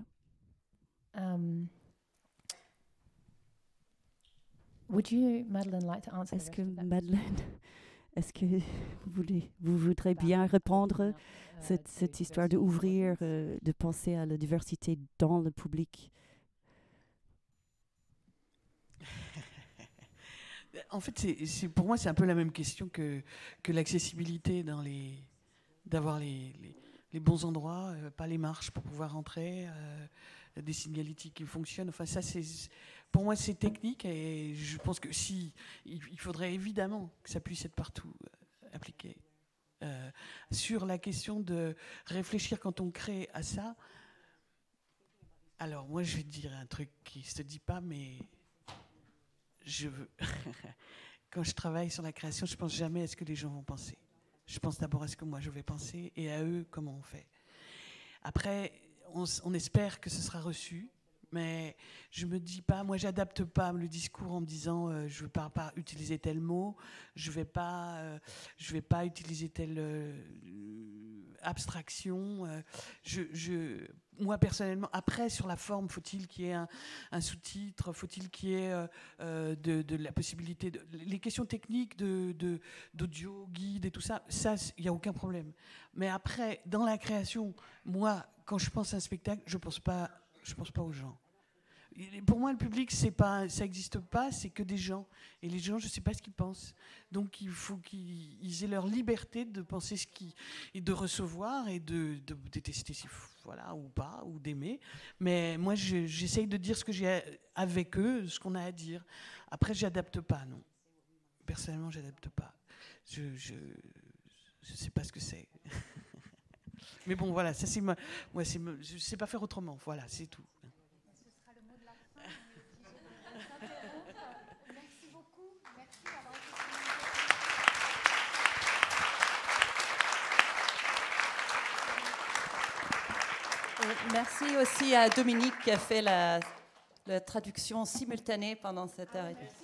Speaker 4: Would you, Madeleine, like to answer?
Speaker 5: Est-ce que Madeleine, est-ce que vous voudrez bien répondre cette histoire d'ouvrir, de penser à la diversité dans le public?
Speaker 2: En fait, pour moi, c'est un peu la même question que l'accessibilité d'avoir les bons endroits, pas les marches pour pouvoir rentrer, des signalétiques qui fonctionnent. Enfin, ça, pour moi, c'est technique et je pense que il faudrait évidemment que ça puisse être partout appliqué. Sur la question de réfléchir quand on crée à ça, alors moi, je vais te dire un truc qui ne se dit pas, mais quand je travaille sur la création, je pense jamais à ce que les gens vont penser. Je pense d'abord à ce que moi je vais penser et à eux comment on fait. Après, on espère que ce sera reçu, mais je me dis pas, moi j'adapte pas le discours en me disant je ne vais pas utiliser tel mot, je vais pas utiliser telle abstraction. Moi personnellement, après sur la forme, faut-il qu'il y ait un sous-titre, faut-il qu'il y ait de la possibilité les questions techniques d'audio, guide et tout ça, il n'y a aucun problème. Mais après, dans la création, moi, quand je pense à un spectacle, je pense pas aux gens. Pour moi, le public, ça n'existe pas, c'est que des gens. Et les gens, je ne sais pas ce qu'ils pensent. Donc, il faut qu'ils aient leur liberté de penser et de recevoir et de détester, voilà, ou pas, ou d'aimer. Mais moi, j'essaye de dire ce que j'ai avec eux, ce qu'on a à dire. Après, j'adapte pas, non. Personnellement, j'adapte pas. Je sais pas ce que c'est. Mais bon, voilà, ça c'est moi, je sais pas faire autrement. Voilà, c'est tout.
Speaker 1: Merci beaucoup. Merci d'avoir
Speaker 13: été. Merci aussi à Dominique qui a fait la traduction simultanée pendant cette heure et demie.